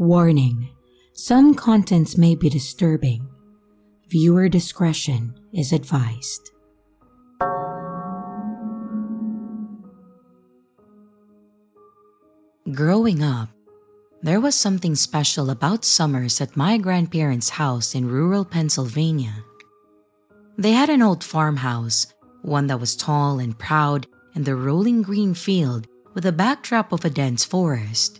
Warning: some contents may be disturbing. Viewer discretion is advised. Growing up, there was something special about summers at my grandparents' house in rural Pennsylvania. They had an old farmhouse, one that was tall and proud in the rolling green field with a backdrop of a dense forest.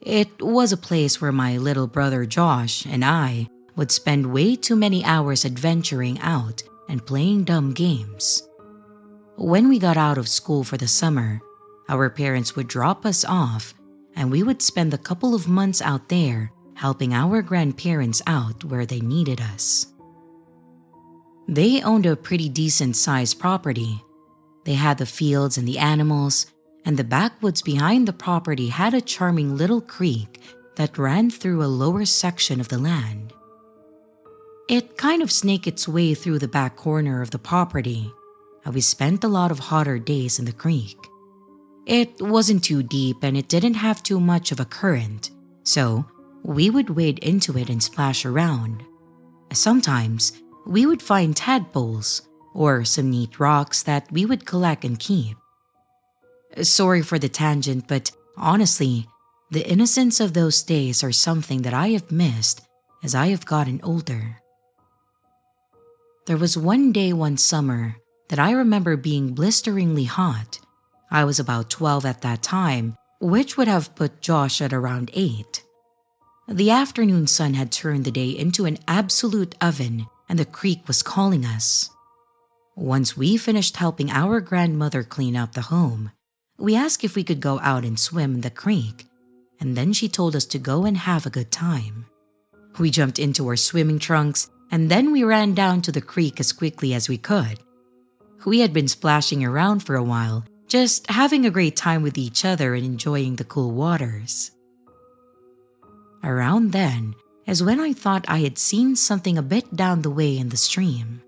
It was a place where my little brother Josh and I would spend way too many hours adventuring out and playing dumb games. When we got out of school for the summer, our parents would drop us off and we would spend a couple of months out there helping our grandparents out where they needed us. They owned a pretty decent-sized property. They had the fields and the animals, and the backwoods behind the property had a charming little creek that ran through a lower section of the land. It kind of snaked its way through the back corner of the property, and we spent a lot of hotter days in the creek. It wasn't too deep and it didn't have too much of a current, so we would wade into it and splash around. Sometimes, we would find tadpoles or some neat rocks that we would collect and keep. Sorry for the tangent, but honestly, the innocence of those days are something that I have missed as I have gotten older. There was one day one summer that I remember being blisteringly hot. I was about 12 at that time, which would have put Josh at around 8. The afternoon sun had turned the day into an absolute oven and the creek was calling us. Once we finished helping our grandmother clean up the home, we asked if we could go out and swim in the creek, and then she told us to go and have a good time. We jumped into our swimming trunks and then we ran down to the creek as quickly as we could. We had been splashing around for a while, just having a great time with each other and enjoying the cool waters. Around then is when I thought I had seen something a bit down the way in the stream.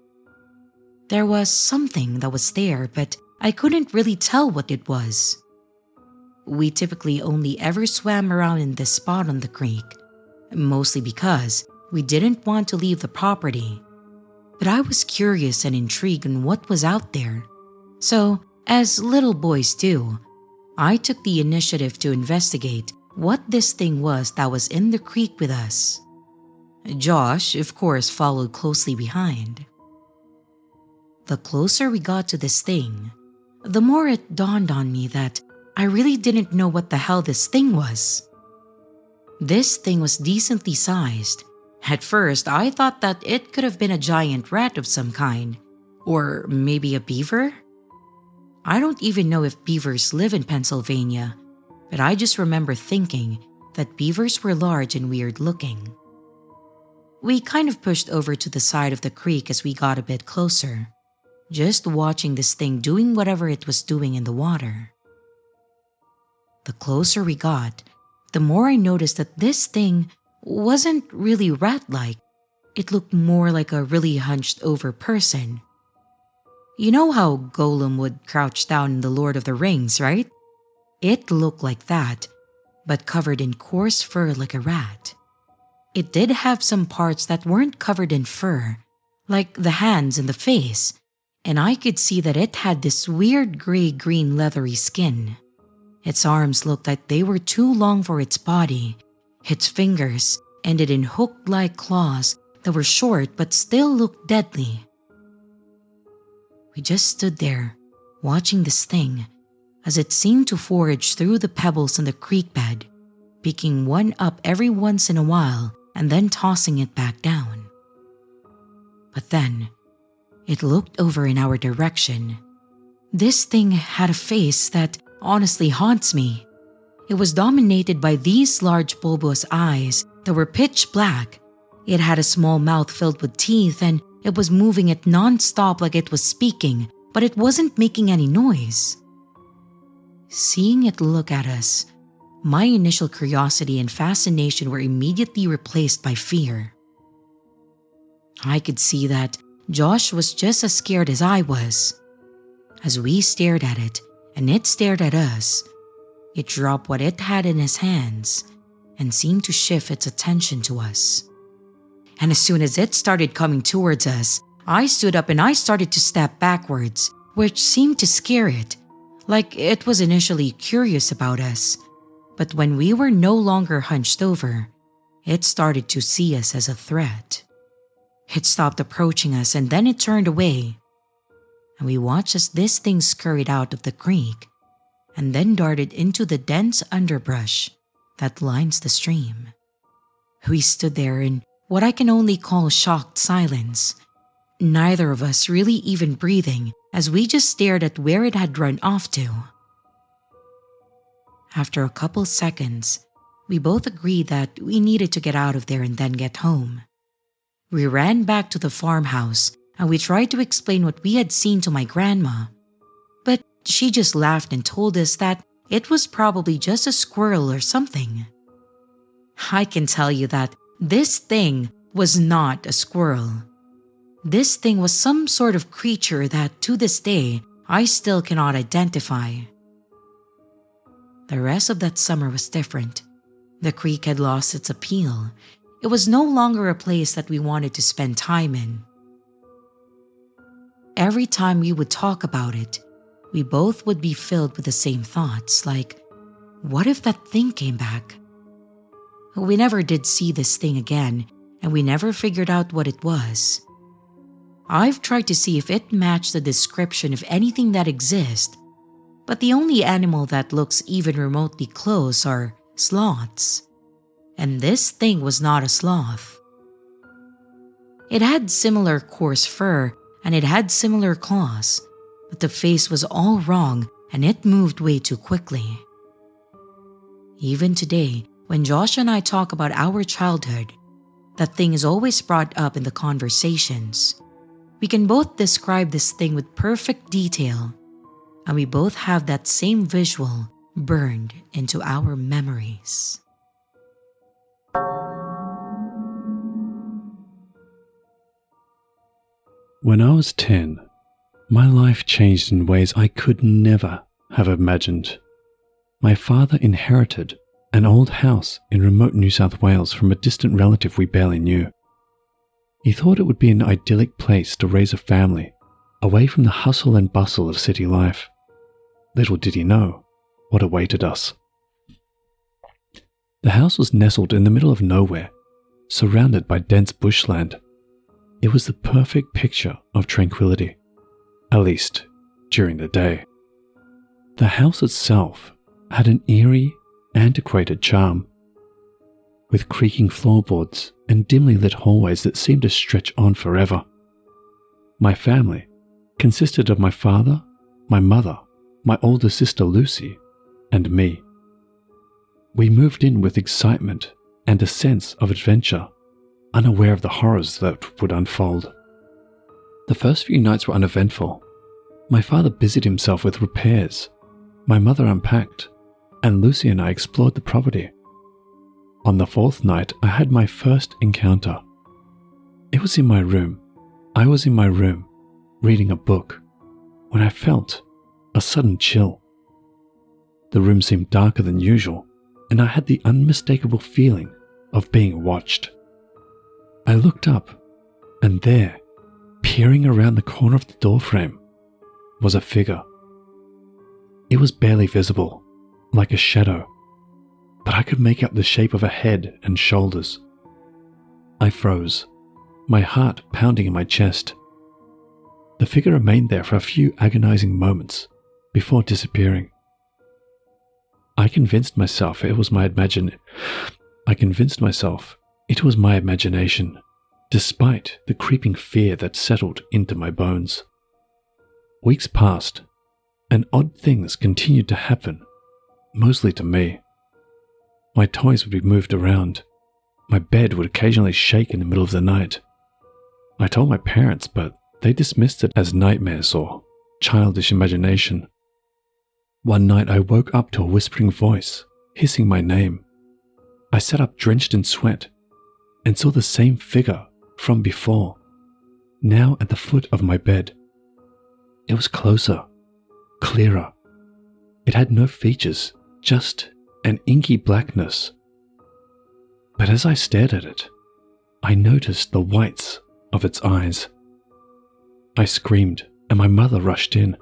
There was something that was there, but I couldn't really tell what it was. We typically only ever swam around in this spot on the creek, mostly because we didn't want to leave the property. But I was curious and intrigued on what was out there. So, as little boys do, I took the initiative to investigate what this thing was that was in the creek with us. Josh, of course, followed closely behind. The closer we got to this thing, the more it dawned on me that I really didn't know what the hell this thing was. This thing was decently sized. At first, I thought that it could have been a giant rat of some kind, or maybe a beaver. I don't even know if beavers live in Pennsylvania, but I just remember thinking that beavers were large and weird looking. We kind of pushed over to the side of the creek as we got a bit closer, just watching this thing doing whatever it was doing in the water. The closer we got, the more I noticed that this thing wasn't really rat-like. It looked more like a really hunched over person. You know how Gollum would crouch down in The Lord of the Rings, right? It looked like that, but covered in coarse fur like a rat. It did have some parts that weren't covered in fur, like the hands and the face, and I could see that it had this weird gray-green leathery skin. Its arms looked like they were too long for its body. Its fingers ended in hook-like claws that were short but still looked deadly. We just stood there, watching this thing, as it seemed to forage through the pebbles in the creek bed, picking one up every once in a while and then tossing it back down. But then, it looked over in our direction. This thing had a face that honestly haunts me. It was dominated by these large bulbous eyes that were pitch black. It had a small mouth filled with teeth and it was moving it non-stop like it was speaking, but it wasn't making any noise. Seeing it look at us, my initial curiosity and fascination were immediately replaced by fear. I could see that Josh was just as scared as I was. As we stared at it and it stared at us, it dropped what it had in his hands and seemed to shift its attention to us. And as soon as it started coming towards us, I stood up and I started to step backwards, which seemed to scare it, like it was initially curious about us. But when we were no longer hunched over, it started to see us as a threat. It stopped approaching us and then it turned away. And we watched as this thing scurried out of the creek and then darted into the dense underbrush that lines the stream. We stood there in what I can only call shocked silence, neither of us really even breathing as we just stared at where it had run off to. After a couple seconds, we both agreed that we needed to get out of there and then get home. We ran back to the farmhouse and we tried to explain what we had seen to my grandma, but she just laughed and told us that it was probably just a squirrel or something. I can tell you that this thing was not a squirrel. This thing was some sort of creature that to this day I still cannot identify. The rest of that summer was different. The creek had lost its appeal. It was no longer a place that we wanted to spend time in. Every time we would talk about it, we both would be filled with the same thoughts, like, what if that thing came back? We never did see this thing again, and we never figured out what it was. I've tried to see if it matched the description of anything that exists, but the only animal that looks even remotely close are sloths. And this thing was not a sloth. It had similar coarse fur and it had similar claws, but the face was all wrong and it moved way too quickly. Even today, when Josh and I talk about our childhood, that thing is always brought up in the conversations. We can both describe this thing with perfect detail, and we both have that same visual burned into our memories. When I was 10, my life changed in ways I could never have imagined. My father inherited an old house in remote New South Wales from a distant relative we barely knew. He thought it would be an idyllic place to raise a family, away from the hustle and bustle of city life. Little did he know what awaited us. The house was nestled in the middle of nowhere, surrounded by dense bushland. It was the perfect picture of tranquility, at least during the day. The house itself had an eerie, antiquated charm, with creaking floorboards and dimly lit hallways that seemed to stretch on forever. My family consisted of my father, my mother, my older sister Lucy, and me. We moved in with excitement and a sense of adventure, unaware of the horrors that would unfold. The first few nights were uneventful. My father busied himself with repairs, my mother unpacked, and Lucy and I explored the property. On the fourth night, I had my first encounter. It was in my room. I was in my room, reading a book, when I felt a sudden chill. The room seemed darker than usual, and I had the unmistakable feeling of being watched. I looked up, and there, peering around the corner of the doorframe, was a figure. It was barely visible, like a shadow, but I could make out the shape of a head and shoulders. I froze, my heart pounding in my chest. The figure remained there for a few agonizing moments before disappearing. I convinced myself it was my imagination, despite the creeping fear that settled into my bones. Weeks passed, and odd things continued to happen, mostly to me. My toys would be moved around. My bed would occasionally shake in the middle of the night. I told my parents, but they dismissed it as nightmares or childish imagination. One night I woke up to a whispering voice, hissing my name. I sat up drenched in sweat and saw the same figure from before, now at the foot of my bed. It was closer, clearer. It had no features, just an inky blackness. But as I stared at it, I noticed the whites of its eyes. I screamed, and my mother rushed in.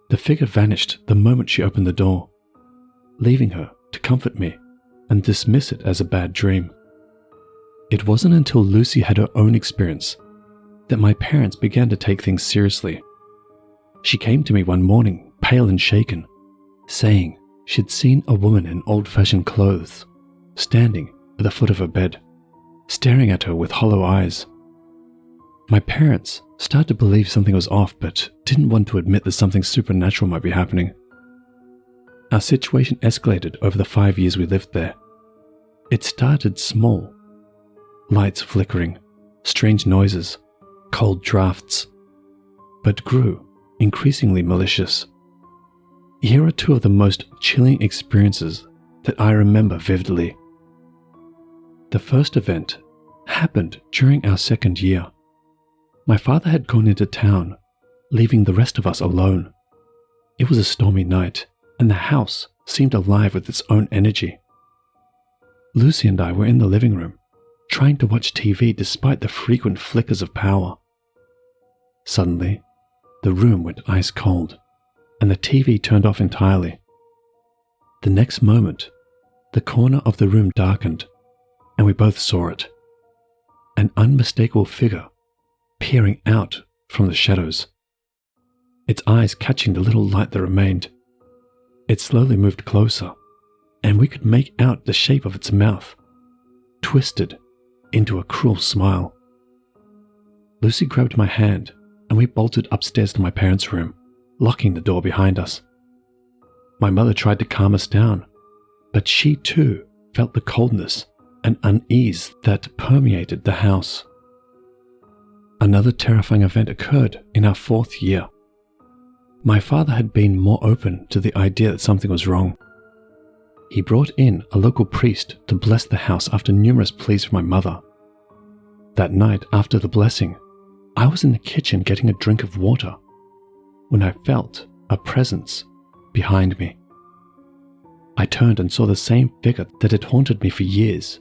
The figure vanished the moment she opened the door, leaving her to comfort me and dismiss it as a bad dream. It wasn't until Lucy had her own experience that my parents began to take things seriously. She came to me one morning, pale and shaken, saying she'd seen a woman in old-fashioned clothes standing at the foot of her bed, staring at her with hollow eyes. My parents started to believe something was off, but didn't want to admit that something supernatural might be happening. Our situation escalated over the 5 years we lived there. It started small. Lights flickering, strange noises, cold drafts, but grew increasingly malicious. Here are two of the most chilling experiences that I remember vividly. The first event happened during our second year. My father had gone into town, leaving the rest of us alone. It was a stormy night, and the house seemed alive with its own energy. Lucy and I were in the living room, trying to watch TV despite the frequent flickers of power. Suddenly, the room went ice cold, and the TV turned off entirely. The next moment, the corner of the room darkened, and we both saw it. An unmistakable figure peering out from the shadows, its eyes catching the little light that remained. It slowly moved closer, and we could make out the shape of its mouth, twisted into a cruel smile. Lucy grabbed my hand, and we bolted upstairs to my parents' room, locking the door behind us. My mother tried to calm us down, but she too felt the coldness and unease that permeated the house. Another terrifying event occurred in our 4th year. My father had been more open to the idea that something was wrong. He brought in a local priest to bless the house after numerous pleas from my mother. That night, after the blessing, I was in the kitchen getting a drink of water when I felt a presence behind me. I turned and saw the same figure that had haunted me for years,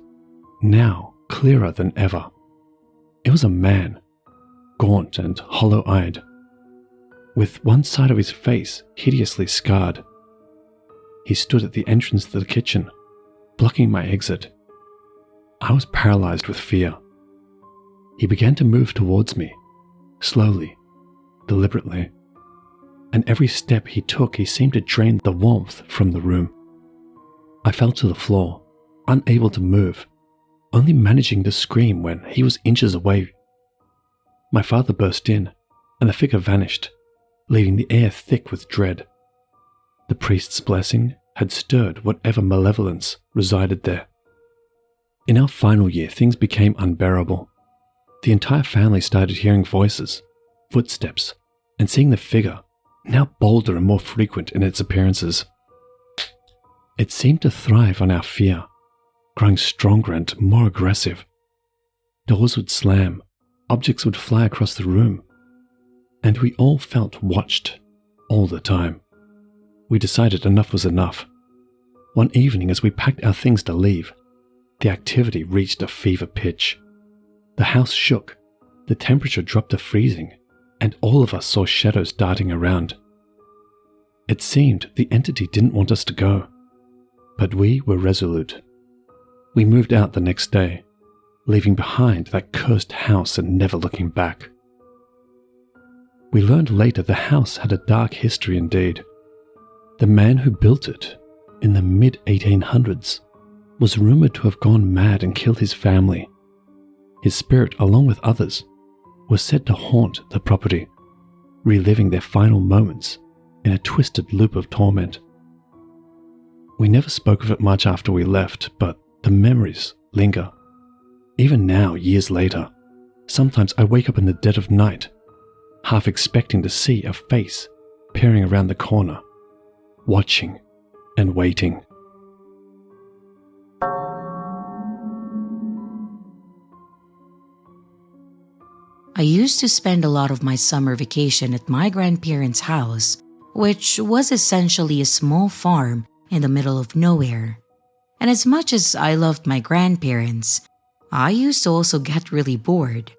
now clearer than ever. It was a man, gaunt and hollow-eyed, with one side of his face hideously scarred. He stood at the entrance to the kitchen, blocking my exit. I was paralyzed with fear. He began to move towards me, slowly, deliberately, and every step he took, he seemed to drain the warmth from the room. I fell to the floor, unable to move, only managing to scream when he was inches away. My father burst in, and the figure vanished, leaving the air thick with dread. The priest's blessing had stirred whatever malevolence resided there. In our final year, things became unbearable. The entire family started hearing voices, footsteps, and seeing the figure, now bolder and more frequent in its appearances. It seemed to thrive on our fear, growing stronger and more aggressive. Doors would slam, objects would fly across the room, and we all felt watched all the time. We decided enough was enough. One evening, as we packed our things to leave, the activity reached a fever pitch. The house shook, the temperature dropped to freezing, and all of us saw shadows darting around. It seemed the entity didn't want us to go, but we were resolute. We moved out the next day, leaving behind that cursed house and never looking back. We learned later the house had a dark history indeed. The man who built it, in the mid-1800s, was rumored to have gone mad and killed his family. His spirit, along with others, was said to haunt the property, reliving their final moments in a twisted loop of torment. We never spoke of it much after we left, but the memories linger. Even now, years later, sometimes I wake up in the dead of night, half expecting to see a face peering around the corner, watching and waiting. I used to spend a lot of my summer vacation at my grandparents' house, which was essentially a small farm in the middle of nowhere. And as much as I loved my grandparents, I used to also get really bored.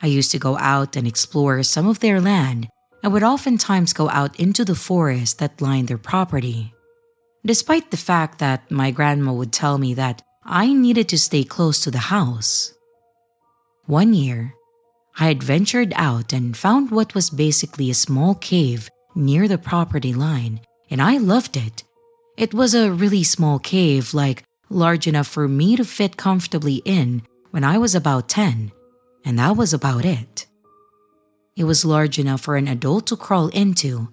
I used to go out and explore some of their land and would oftentimes go out into the forest that lined their property. Despite the fact that my grandma would tell me that I needed to stay close to the house. One year, I had ventured out and found what was basically a small cave near the property line, and I loved it. It was a really small cave, like large enough for me to fit comfortably in when I was about 10, and that was about it. It was large enough for an adult to crawl into,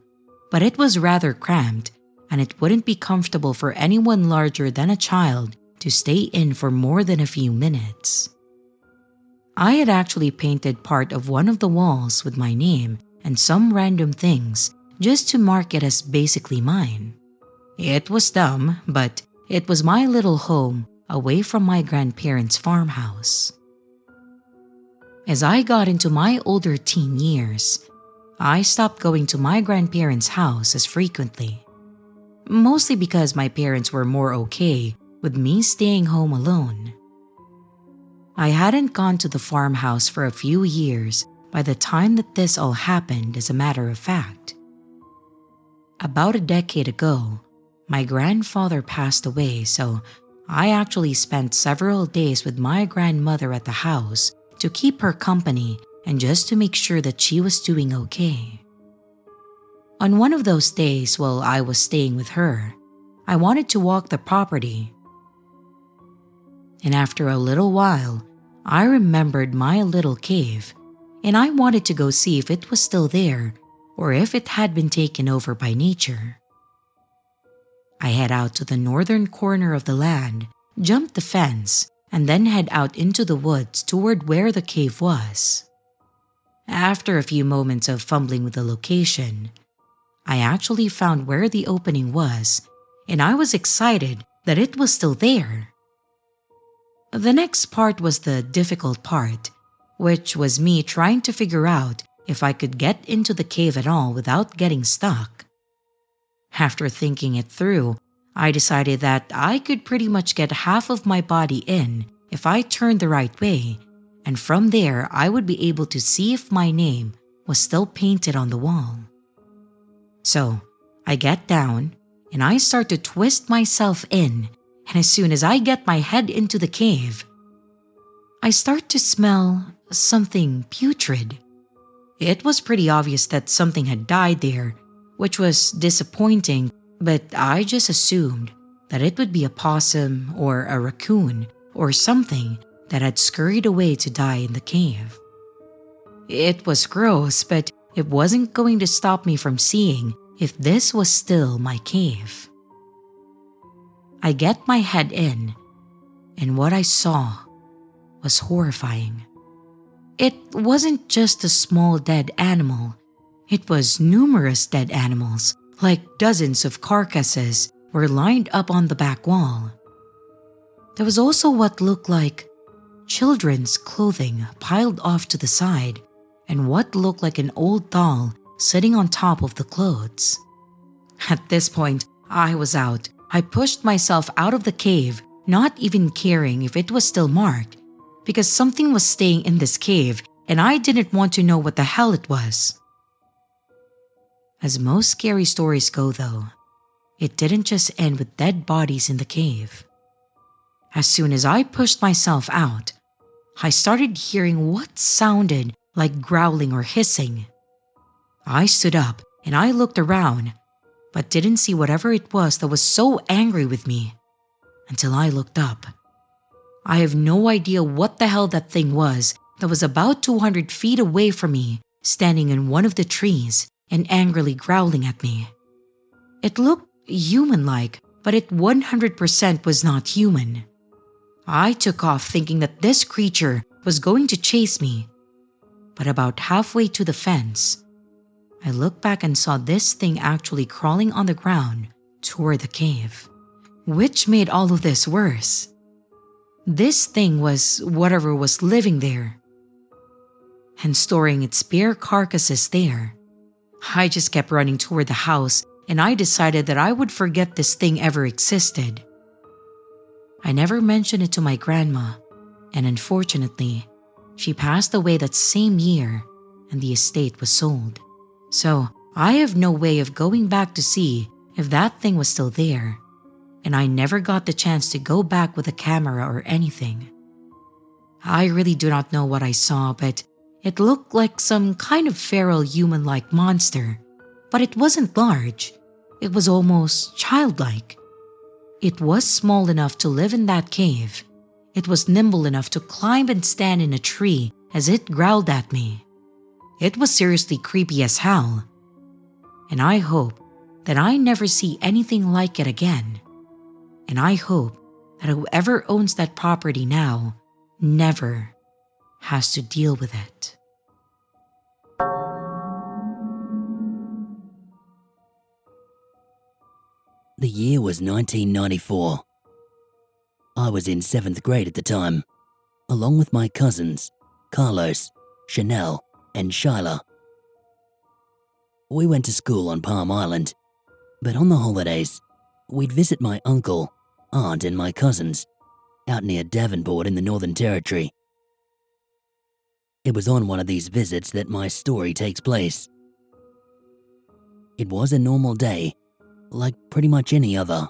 but it was rather cramped, and it wouldn't be comfortable for anyone larger than a child to stay in for more than a few minutes. I had actually painted part of one of the walls with my name and some random things just to mark it as basically mine. It was dumb, but it was my little home away from my grandparents' farmhouse. As I got into my older teen years, I stopped going to my grandparents' house as frequently. Mostly because my parents were more okay with me staying home alone. I hadn't gone to the farmhouse for a few years by the time that this all happened, as a matter of fact. About a decade ago, my grandfather passed away, so I actually spent several days with my grandmother at the house to keep her company and just to make sure that she was doing okay. On one of those days while I was staying with her, I wanted to walk the property. And after a little while, I remembered my little cave, and I wanted to go see if it was still there or if it had been taken over by nature. I head out to the northern corner of the land, jump the fence, and then head out into the woods toward where the cave was. After a few moments of fumbling with the location, I actually found where the opening was, and I was excited that it was still there. The next part was the difficult part, which was me trying to figure out if I could get into the cave at all without getting stuck. After thinking it through, I decided that I could pretty much get half of my body in if I turned the right way, and from there I would be able to see if my name was still painted on the wall. So, I get down, and I start to twist myself in, and as soon as I get my head into the cave, I start to smell something putrid. It was pretty obvious that something had died there, which was disappointing, but I just assumed that it would be a possum or a raccoon or something that had scurried away to die in the cave. It was gross, but it wasn't going to stop me from seeing if this was still my cave. I get my head in, and what I saw was horrifying. It wasn't just a small dead animal. It was numerous dead animals, like dozens of carcasses, were lined up on the back wall. There was also what looked like children's clothing piled off to the side, and what looked like an old doll sitting on top of the clothes. At this point, I was out. I pushed myself out of the cave, not even caring if it was still marked, because something was staying in this cave and I didn't want to know what the hell it was. As most scary stories go though, it didn't just end with dead bodies in the cave. As soon as I pushed myself out, I started hearing what sounded like growling or hissing. I stood up and I looked around, but didn't see whatever it was that was so angry with me until I looked up. I have no idea what the hell that thing was that was about 200 feet away from me, standing in one of the trees and angrily growling at me. It looked human-like, but it 100% was not human. I took off thinking that this creature was going to chase me, but about halfway to the fence, I looked back and saw this thing actually crawling on the ground toward the cave, which made all of this worse. This thing was whatever was living there and storing its bare carcasses there. I just kept running toward the house, and I decided that I would forget this thing ever existed. I never mentioned it to my grandma, and unfortunately, she passed away that same year and the estate was sold. So I have no way of going back to see if that thing was still there, and I never got the chance to go back with a camera or anything. I really do not know what I saw, but it looked like some kind of feral human-like monster. But it wasn't large. It was almost childlike. It was small enough to live in that cave. It was nimble enough to climb and stand in a tree as it growled at me. It was seriously creepy as hell. And I hope that I never see anything like it again. And I hope that whoever owns that property now never has to deal with it. The year was 1994. I was in 7th grade at the time, along with my cousins, Carlos, Chanel, and Shyla. We went to school on Palm Island, but on the holidays, we'd visit my uncle, aunt, and my cousins out near Devonport in the Northern Territory. It was on one of these visits that my story takes place. It was a normal day, like pretty much any other.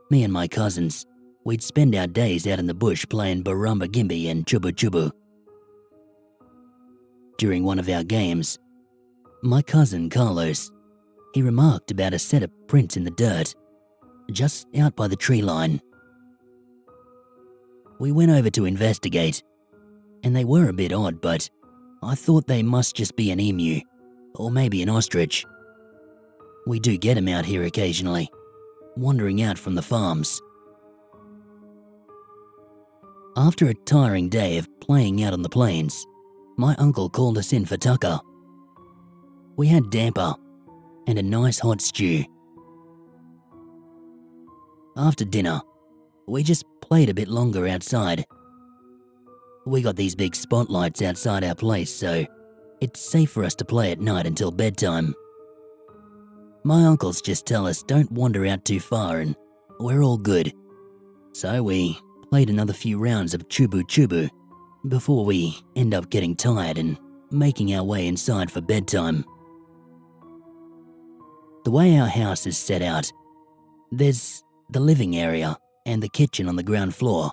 Me and my cousins, we'd spend our days out in the bush playing Barumba Gimbi and Chubu Chubu. During one of our games, my cousin Carlos, he remarked about a set of prints in the dirt, just out by the tree line. We went over to investigate, and they were a bit odd, but I thought they must just be an emu, or maybe an ostrich. We do get them out here occasionally, wandering out from the farms. After a tiring day of playing out on the plains, my uncle called us in for tucker. We had damper and a nice hot stew. After dinner, we just played a bit longer outside. We got these big spotlights outside our place, so it's safe for us to play at night until bedtime. My uncles just tell us don't wander out too far and we're all good. So we played another few rounds of Chubu Chubu before we end up getting tired and making our way inside for bedtime. The way our house is set out, there's the living area and the kitchen on the ground floor.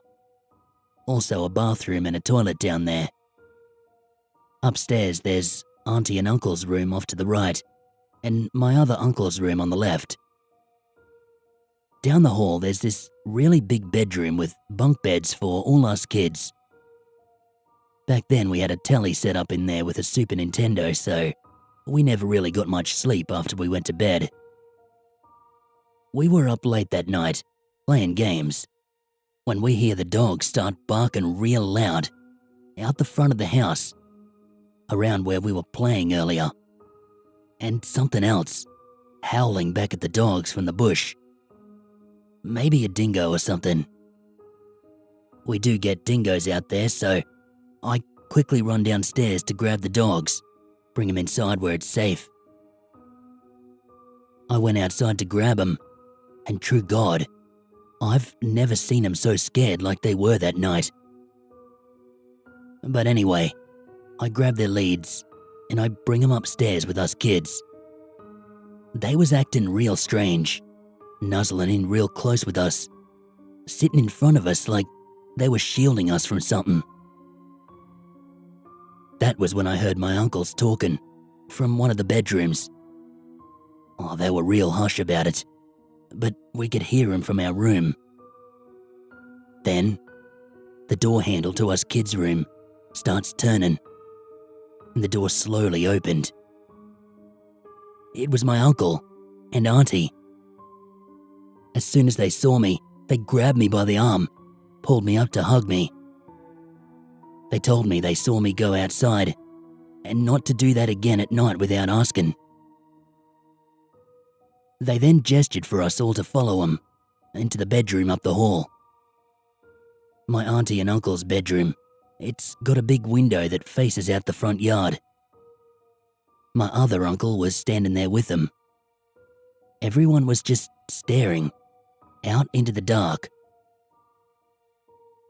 Also a bathroom and a toilet down there. Upstairs there's Auntie and Uncle's room off to the right, and my other uncle's room on the left. Down the hall there's this really big bedroom with bunk beds for all us kids. Back then we had a telly set up in there with a Super Nintendo, so we never really got much sleep after we went to bed. We were up late that night, playing games, when we hear the dogs start barking real loud, out the front of the house, around where we were playing earlier. And something else, howling back at the dogs from the bush. Maybe a dingo or something. We do get dingoes out there, so I quickly run downstairs to grab the dogs, bring them inside where it's safe. I went outside to grab them, and true God, I've never seen them so scared like they were that night. But anyway, I grab their leads, and I bring them upstairs with us kids. They was acting real strange, nuzzling in real close with us, sitting in front of us like they were shielding us from something. That was when I heard my uncles talking from one of the bedrooms. Oh, they were real hush about it, but we could hear him from our room. Then, the door handle to us kids' room starts turning, and the door slowly opened. It was my uncle and auntie. As soon as they saw me, they grabbed me by the arm, pulled me up to hug me. They told me they saw me go outside, and not to do that again at night without asking. They then gestured for us all to follow them into the bedroom up the hall. My auntie and uncle's bedroom, it's got a big window that faces out the front yard. My other uncle was standing there with them. Everyone was just staring out into the dark,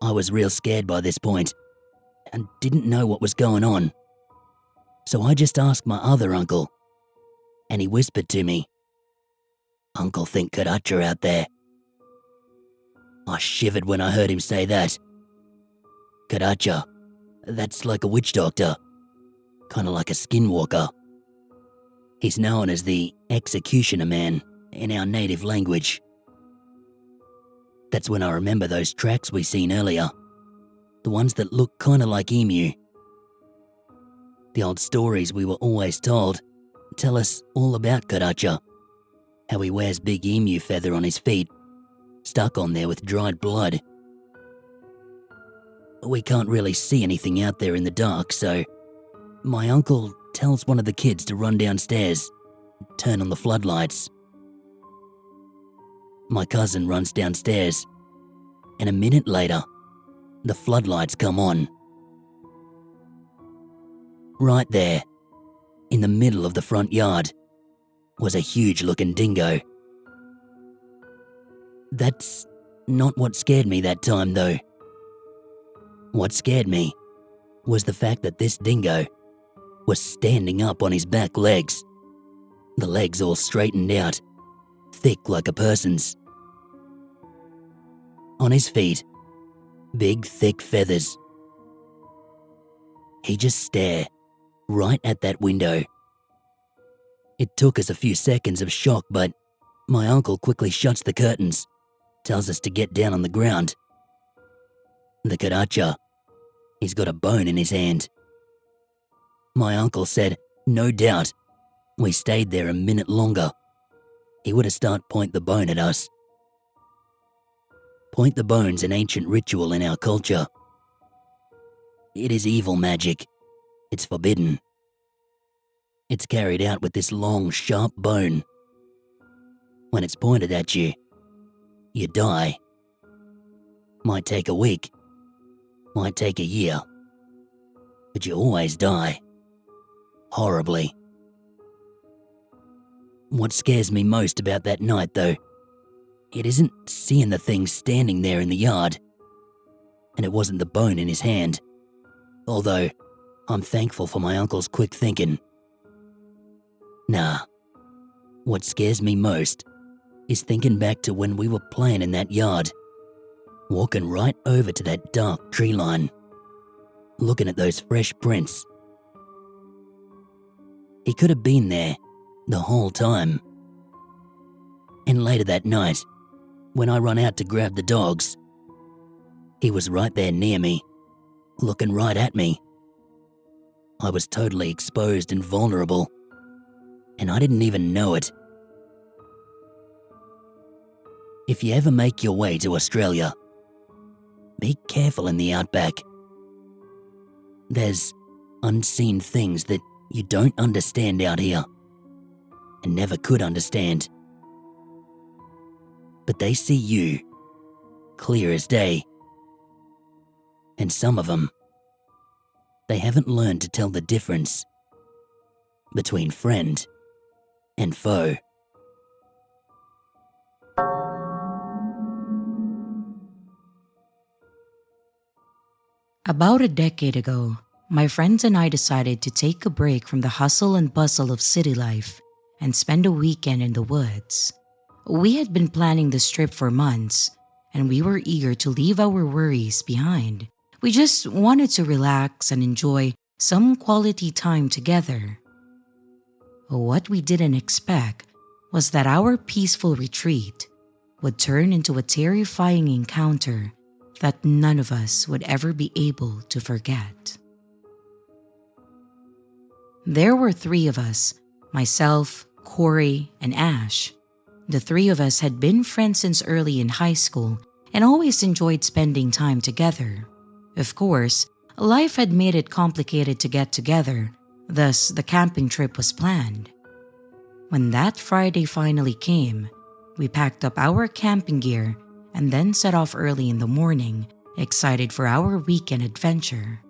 I was real scared by this point and didn't know what was going on. So I just asked my other uncle, and he whispered to me, "Uncle think Karacha out there." I shivered when I heard him say that. Karacha, that's like a witch doctor, kind of like a skinwalker. He's known as the executioner man in our native language. That's when I remember those tracks we seen earlier, the ones that look kind of like emu. The old stories we were always told tell us all about Karacha, how he wears big emu feather on his feet, stuck on there with dried blood. We can't really see anything out there in the dark, so my uncle tells one of the kids to run downstairs, turn on the floodlights. My cousin runs downstairs, and a minute later, the floodlights come on. Right there, in the middle of the front yard, was a huge-looking dingo. That's not what scared me that time, though. What scared me was the fact that this dingo was standing up on his back legs, the legs all straightened out, thick like a person's. On his feet, big thick feathers. He just stared right at that window. It took us a few seconds of shock, but my uncle quickly shuts the curtains, tells us to get down on the ground. The Karacha, he's got a bone in his hand. My uncle said, no doubt, we stayed there a minute longer, he would have started point the bone at us. Point the bone's an ancient ritual in our culture. It is evil magic. It's forbidden. It's carried out with this long, sharp bone. When it's pointed at you, you die. Might take a week, might take a year, but you always die. Horribly. What scares me most about that night, though, it isn't seeing the thing standing there in the yard, and it wasn't the bone in his hand, although I'm thankful for my uncle's quick thinking. Nah, what scares me most is thinking back to when we were playing in that yard, walking right over to that dark tree line, looking at those fresh prints. He could have been there the whole time. And later that night, when I run out to grab the dogs, he was right there near me, looking right at me. I was totally exposed and vulnerable, and I didn't even know it. If you ever make your way to Australia, be careful in the outback. There's unseen things that you don't understand out here, and never could understand. But they see you, clear as day. And some of them, they haven't learned to tell the difference between friend and foe. About a decade ago, my friends and I decided to take a break from the hustle and bustle of city life and spend a weekend in the woods. We had been planning this trip for months, and we were eager to leave our worries behind. We just wanted to relax and enjoy some quality time together. What we didn't expect was that our peaceful retreat would turn into a terrifying encounter that none of us would ever be able to forget. There were 3 of us, myself, Corey, and Ash. The 3 of us had been friends since early in high school and always enjoyed spending time together. Of course, life had made it complicated to get together, thus the camping trip was planned. When that Friday finally came, we packed up our camping gear and then set off early in the morning, excited for our weekend adventure.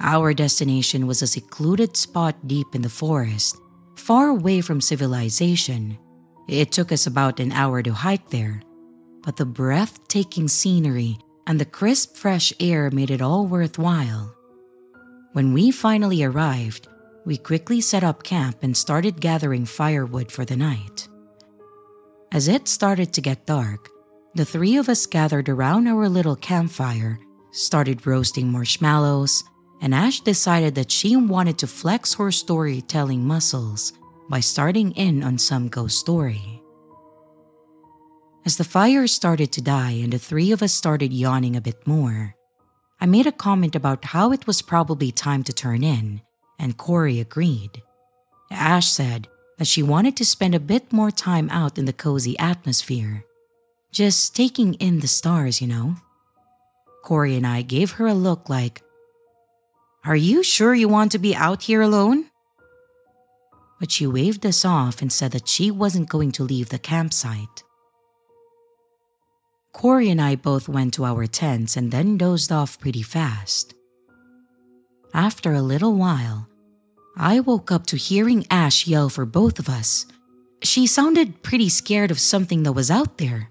Our destination was a secluded spot deep in the forest, far away from civilization. It took us about an hour to hike there, but the breathtaking scenery and the crisp, fresh air made it all worthwhile. When we finally arrived, we quickly set up camp and started gathering firewood for the night. As it started to get dark, the three of us gathered around our little campfire, started roasting marshmallows, and Ash decided that she wanted to flex her storytelling muscles by starting in on some ghost story. As the fire started to die and the three of us started yawning a bit more, I made a comment about how it was probably time to turn in, and Corey agreed. Ash said that she wanted to spend a bit more time out in the cozy atmosphere, just taking in the stars, you know. Corey and I gave her a look like, "Are you sure you want to be out here alone?" But she waved us off and said that she wasn't going to leave the campsite. Corey and I both went to our tents and then dozed off pretty fast. After a little while, I woke up to hearing Ash yell for both of us. She sounded pretty scared of something that was out there.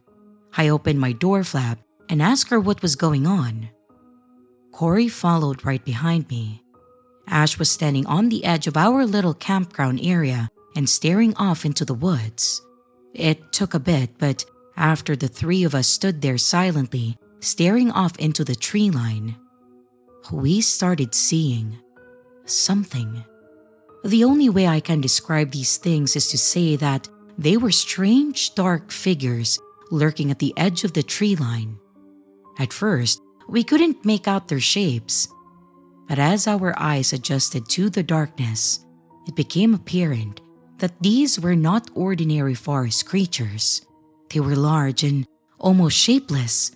I opened my door flap and asked her what was going on. Corey followed right behind me. Ash was standing on the edge of our little campground area and staring off into the woods. It took a bit, but after the three of us stood there silently, staring off into the tree line, we started seeing something. The only way I can describe these things is to say that they were strange, dark figures lurking at the edge of the tree line. At first, we couldn't make out their shapes, but as our eyes adjusted to the darkness, it became apparent that these were not ordinary forest creatures. They were large and almost shapeless,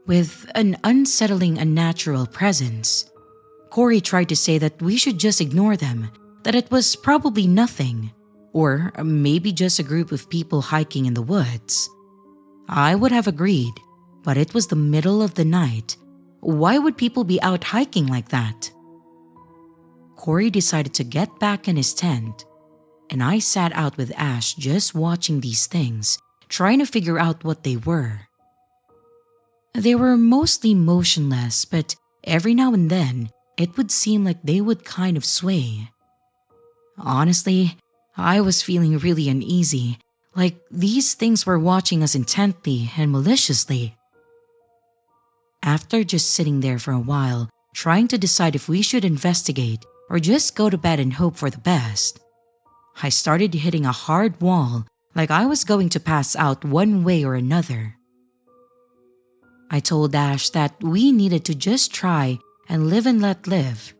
with an unsettling, unnatural presence. Corey tried to say that we should just ignore them, that it was probably nothing, or maybe just a group of people hiking in the woods. I would have agreed, but it was the middle of the night. Why would people be out hiking like that? Corey decided to get back in his tent, and I sat out with Ash just watching these things, trying to figure out what they were. They were mostly motionless, but every now and then, it would seem like they would kind of sway. Honestly, I was feeling really uneasy, like these things were watching us intently and maliciously. After just sitting there for a while, trying to decide if we should investigate or just go to bed and hope for the best, I started hitting a hard wall like I was going to pass out one way or another. I told Ash that we needed to just try and live and let live,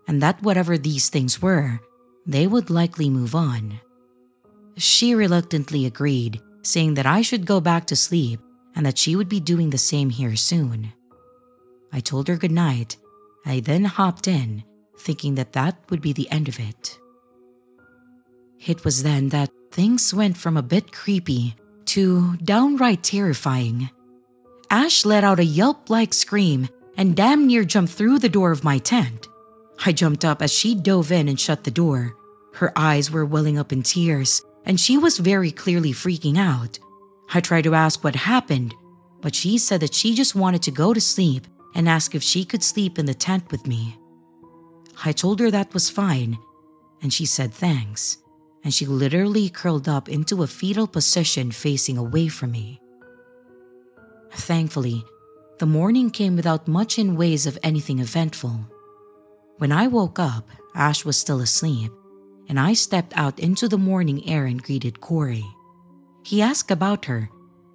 and that whatever these things were, they would likely move on. She reluctantly agreed, saying that I should go back to sleep and that she would be doing the same here soon. I told her goodnight. I then hopped in, thinking that that would be the end of it. It was then that things went from a bit creepy to downright terrifying. Ash let out a yelp-like scream and damn near jumped through the door of my tent. I jumped up as she dove in and shut the door. Her eyes were welling up in tears, and she was very clearly freaking out. I tried to ask what happened, but she said that she just wanted to go to sleep and asked if she could sleep in the tent with me. I told her that was fine, and she said thanks, and she literally curled up into a fetal position facing away from me. Thankfully, the morning came without much in ways of anything eventful. When I woke up, Ash was still asleep, and I stepped out into the morning air and greeted Corey. He asked about her,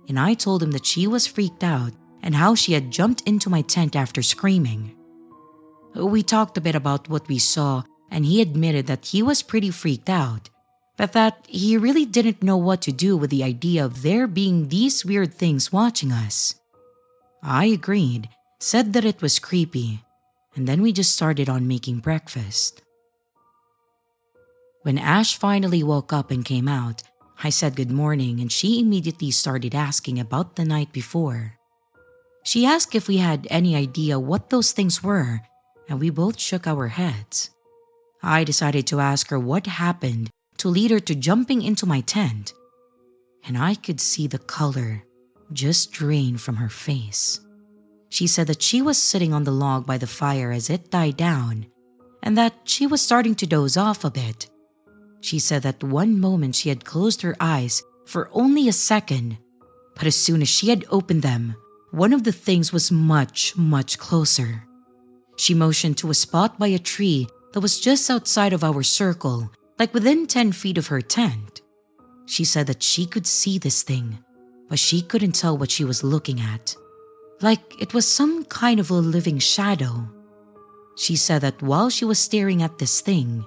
and I told him that she was freaked out and how she had jumped into my tent after screaming. We talked a bit about what we saw, and he admitted that he was pretty freaked out, but that he really didn't know what to do with the idea of there being these weird things watching us. I agreed, said that it was creepy, and then we just started on making breakfast. When Ash finally woke up and came out, I said good morning, and she immediately started asking about the night before. She asked if we had any idea what those things were, and we both shook our heads. I decided to ask her what happened to lead her to jumping into my tent, and I could see the color just drain from her face. She said that she was sitting on the log by the fire as it died down, and that she was starting to doze off a bit. She said that one moment she had closed her eyes for only a second, but as soon as she had opened them, one of the things was much, much closer. She motioned to a spot by a tree that was just outside of our circle, like within 10 feet of her tent. She said that she could see this thing, but she couldn't tell what she was looking at. Like it was some kind of a living shadow. She said that while she was staring at this thing,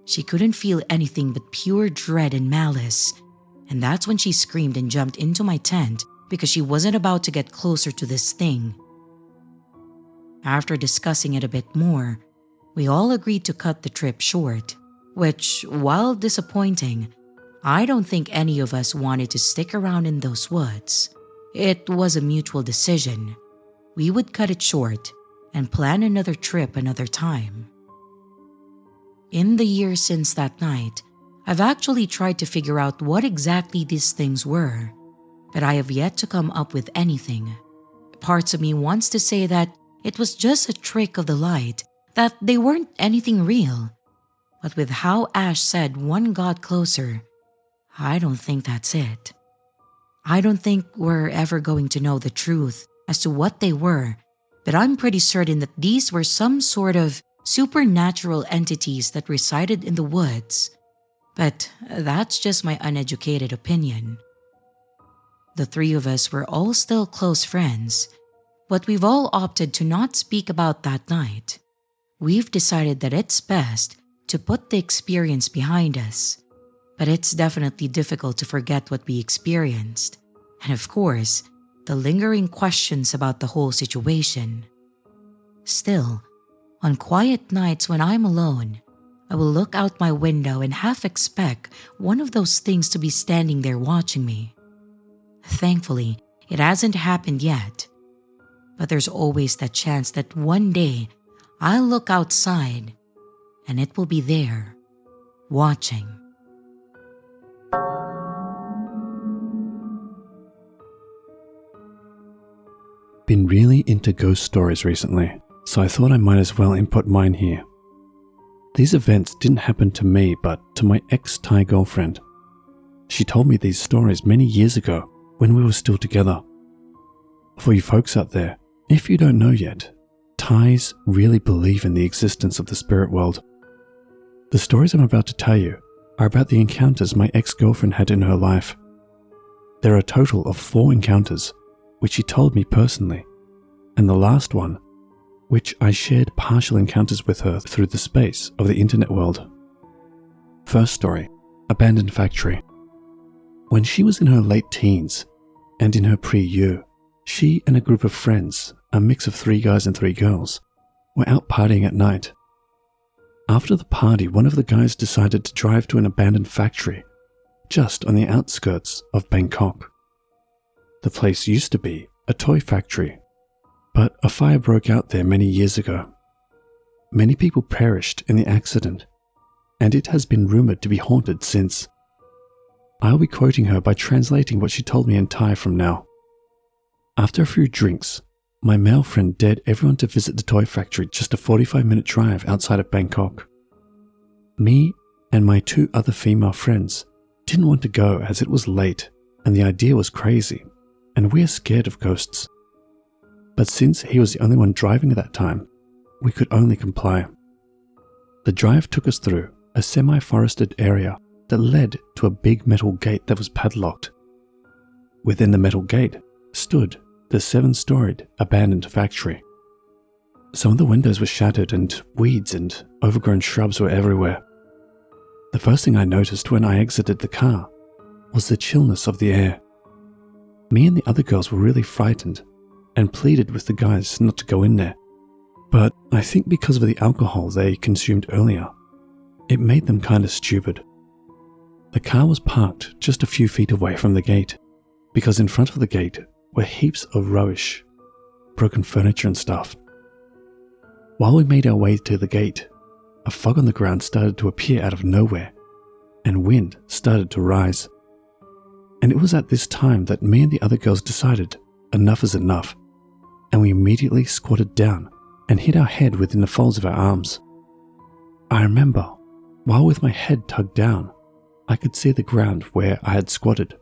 she couldn't feel anything but pure dread and malice, and that's when she screamed and jumped into my tent because she wasn't about to get closer to this thing. After discussing it a bit more, we all agreed to cut the trip short, which, while disappointing, I don't think any of us wanted to stick around in those woods. It was a mutual decision. We would cut it short and plan another trip another time. In the years since that night, I've actually tried to figure out what exactly these things were, but I have yet to come up with anything. Parts of me wants to say that it was just a trick of the light, that they weren't anything real. But with how Ash said one got closer, I don't think that's it. I don't think we're ever going to know the truth as to what they were, but I'm pretty certain that these were some sort of supernatural entities that resided in the woods. But that's just my uneducated opinion. The three of us were all still close friends, but we've all opted to not speak about that night. We've decided that it's best to put the experience behind us, but it's definitely difficult to forget what we experienced, and of course, the lingering questions about the whole situation. Still, on quiet nights when I'm alone, I will look out my window and half expect one of those things to be standing there watching me. Thankfully, it hasn't happened yet, but there's always that chance that one day I'll look outside and it will be there, watching. Been really into ghost stories recently, so I thought I might as well input mine here. These events didn't happen to me, but to my ex-Thai girlfriend. She told me these stories many years ago when we were still together. For you folks out there, if you don't know yet, Thais really believe in the existence of the spirit world. The stories I'm about to tell you are about the encounters my ex-girlfriend had in her life. There are a total of 4 encounters, which she told me personally, and the last one, which I shared partial encounters with her through the space of the internet world. First story, abandoned factory. When she was in her late teens and in her pre-U, she and a group of friends, a mix of 3 guys and 3 girls, were out partying at night. After the party, one of the guys decided to drive to an abandoned factory just on the outskirts of Bangkok. The place used to be a toy factory, but a fire broke out there many years ago. Many people perished in the accident, and it has been rumored to be haunted since. I'll be quoting her by translating what she told me in Thai from now. After a few drinks, my male friend dared everyone to visit the toy factory, just a 45-minute drive outside of Bangkok. Me and my 2 other female friends didn't want to go as it was late and the idea was crazy, and we're scared of ghosts. But since he was the only one driving at that time, we could only comply. The drive took us through a semi-forested area that led to a big metal gate that was padlocked. Within the metal gate stood the 7-storied abandoned factory. Some of the windows were shattered and weeds and overgrown shrubs were everywhere. The first thing I noticed when I exited the car was the chillness of the air. Me and the other girls were really frightened and pleaded with the guys not to go in there. But I think because of the alcohol they consumed earlier, it made them kind of stupid. The car was parked just a few feet away from the gate, because in front of the gate were heaps of rubbish, broken furniture and stuff. While we made our way to the gate, a fog on the ground started to appear out of nowhere, and wind started to rise. And it was at this time that me and the other girls decided enough is enough. and we immediately squatted down and hid our head within the folds of our arms. I remember, while with my head tugged down, I could see the ground where I had squatted.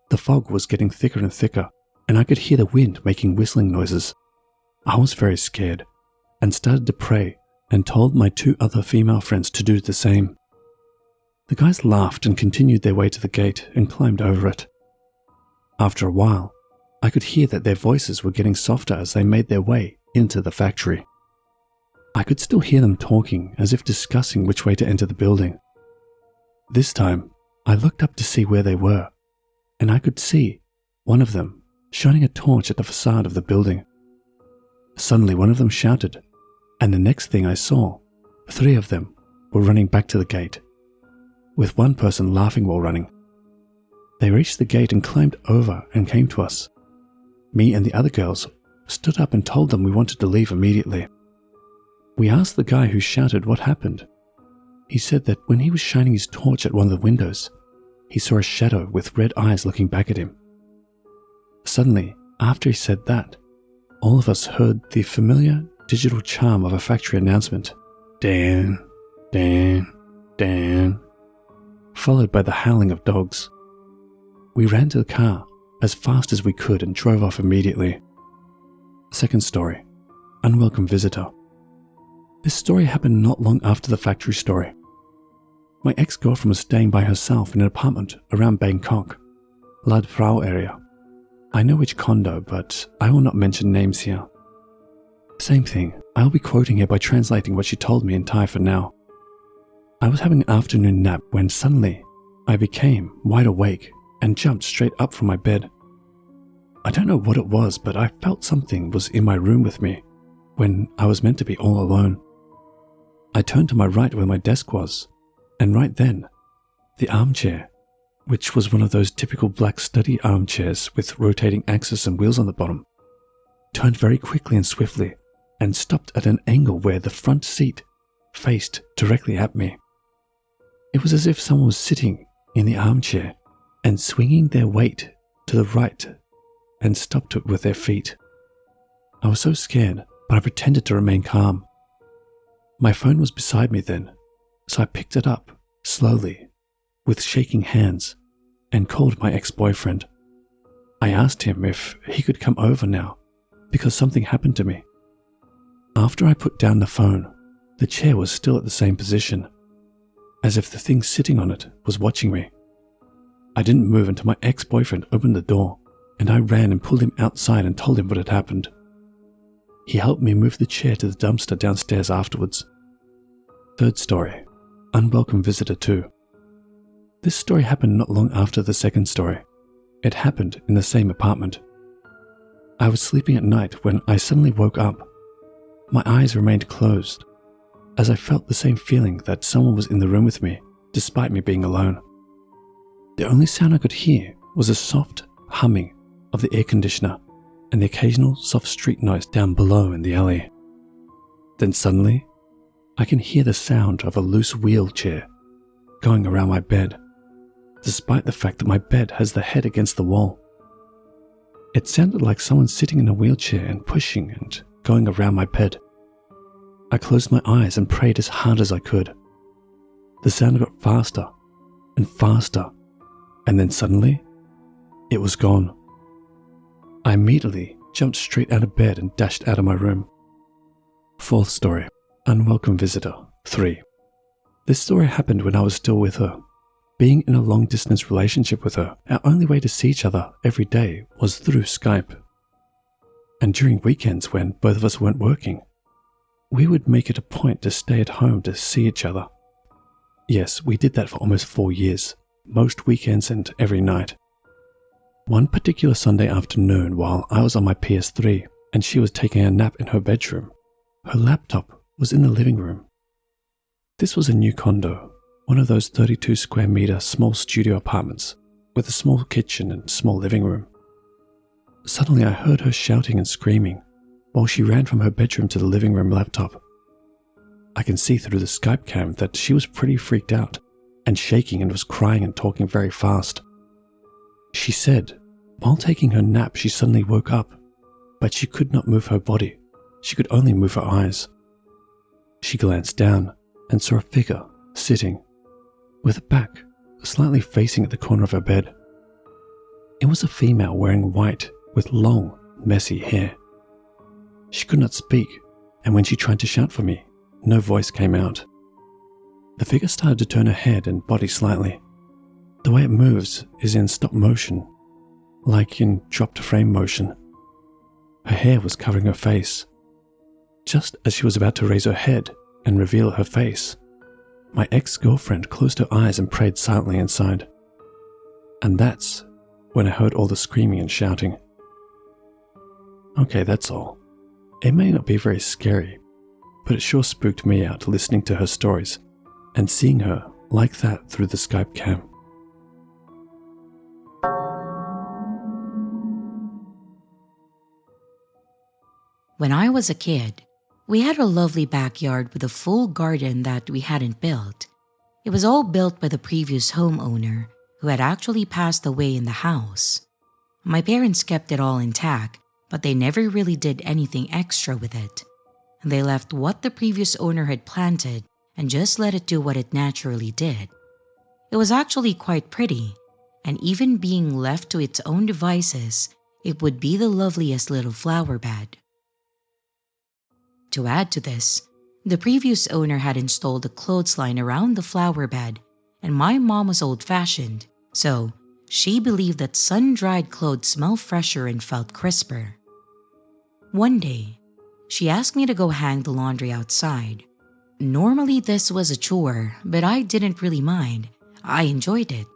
The fog was getting thicker and thicker, and I could hear the wind making whistling noises. I was very scared and started to pray and told my 2 other female friends to do the same. The guys laughed and continued their way to the gate and climbed over it. After a while, I could hear that their voices were getting softer as they made their way into the factory. I could still hear them talking as if discussing which way to enter the building. This time, I looked up to see where they were, and I could see one of them shining a torch at the facade of the building. Suddenly, one of them shouted, and the next thing I saw, 3 of them were running back to the gate, with one person laughing while running. They reached the gate and climbed over and came to us. Me and the other girls stood up and told them we wanted to leave immediately. We asked the guy who shouted what happened. He said that when he was shining his torch at one of the windows, he saw a shadow with red eyes looking back at him. Suddenly, after he said that, all of us heard the familiar digital charm of a factory announcement, Dan, Dan, Dan, followed by the howling of dogs. We ran to the car as fast as we could and drove off immediately. Second story, Unwelcome Visitor. This story happened not long after the factory story. My ex-girlfriend was staying by herself in an apartment around Bangkok, Lad Phrao area. I know which condo, but I will not mention names here. Same thing, I'll be quoting here by translating what she told me in Thai for now. I was having an afternoon nap when suddenly I became wide awake and jumped straight up from my bed. I don't know what it was, but I felt something was in my room with me when I was meant to be all alone. I turned to my right where my desk was, and right then, the armchair, which was one of those typical black study armchairs with rotating axis and wheels on the bottom, turned very quickly and swiftly and stopped at an angle where the front seat faced directly at me. It was as if someone was sitting in the armchair and swinging their weight to the right and stopped it with their feet. I was so scared, but I pretended to remain calm. My phone was beside me then, so I picked it up, slowly, with shaking hands, and called my ex-boyfriend. I asked him if he could come over now, because something happened to me. After I put down the phone, the chair was still at the same position, as if the thing sitting on it was watching me. I didn't move until my ex-boyfriend opened the door, and I ran and pulled him outside and told him what had happened. He helped me move the chair to the dumpster downstairs afterwards. Third story, Unwelcome Visitor 2. This story happened not long after the second story. It happened in the same apartment. I was sleeping at night when I suddenly woke up. My eyes remained closed, as I felt the same feeling that someone was in the room with me, despite me being alone. The only sound I could hear was a soft humming of the air conditioner and the occasional soft street noise down below in the alley. Then suddenly, I can hear the sound of a loose wheelchair going around my bed, despite the fact that my bed has the head against the wall. It sounded like someone sitting in a wheelchair and pushing and going around my bed. I closed my eyes and prayed as hard as I could. The sound got faster and faster, and then suddenly, it was gone. I immediately jumped straight out of bed and dashed out of my room. Fourth story, Unwelcome Visitor 3. This story happened when I was still with her. Being in a long-distance relationship with her, our only way to see each other every day was through Skype. And during weekends when both of us weren't working, we would make it a point to stay at home to see each other. Yes, we did that for almost 4 years, most weekends and every night. One particular Sunday afternoon while I was on my PS3 and she was taking a nap in her bedroom, her laptop was in the living room. This was a new condo, one of those 32 square meter small studio apartments with a small kitchen and small living room. Suddenly I heard her shouting and screaming while she ran from her bedroom to the living room laptop. I can see through the Skype cam that she was pretty freaked out and shaking and was crying and talking very fast. She said, while taking her nap, she suddenly woke up but she could not move her body. She could only move her eyes. She glanced down and saw a figure sitting, with her back slightly facing at the corner of her bed. It was a female wearing white with long, messy hair. She could not speak, and when she tried to shout for me, no voice came out. The figure started to turn her head and body slightly. The way it moves is in stop motion, like in drop-to-frame motion. Her hair was covering her face. Just as she was about to raise her head and reveal her face, my ex-girlfriend closed her eyes and prayed silently inside. And that's when I heard all the screaming and shouting. Okay, that's all. It may not be very scary, but it sure spooked me out listening to her stories and seeing her like that through the Skype cam. When I was a kid, we had a lovely backyard with a full garden that we hadn't built. It was all built by the previous homeowner, who had actually passed away in the house. My parents kept it all intact, but they never really did anything extra with it. They left what the previous owner had planted and just let it do what it naturally did. It was actually quite pretty, and even being left to its own devices, it would be the loveliest little flower bed. To add to this, the previous owner had installed a clothesline around the flower bed, and my mom was old-fashioned, so she believed that sun-dried clothes smell fresher and felt crisper. One day, she asked me to go hang the laundry outside. Normally this was a chore, but I didn't really mind. I enjoyed it.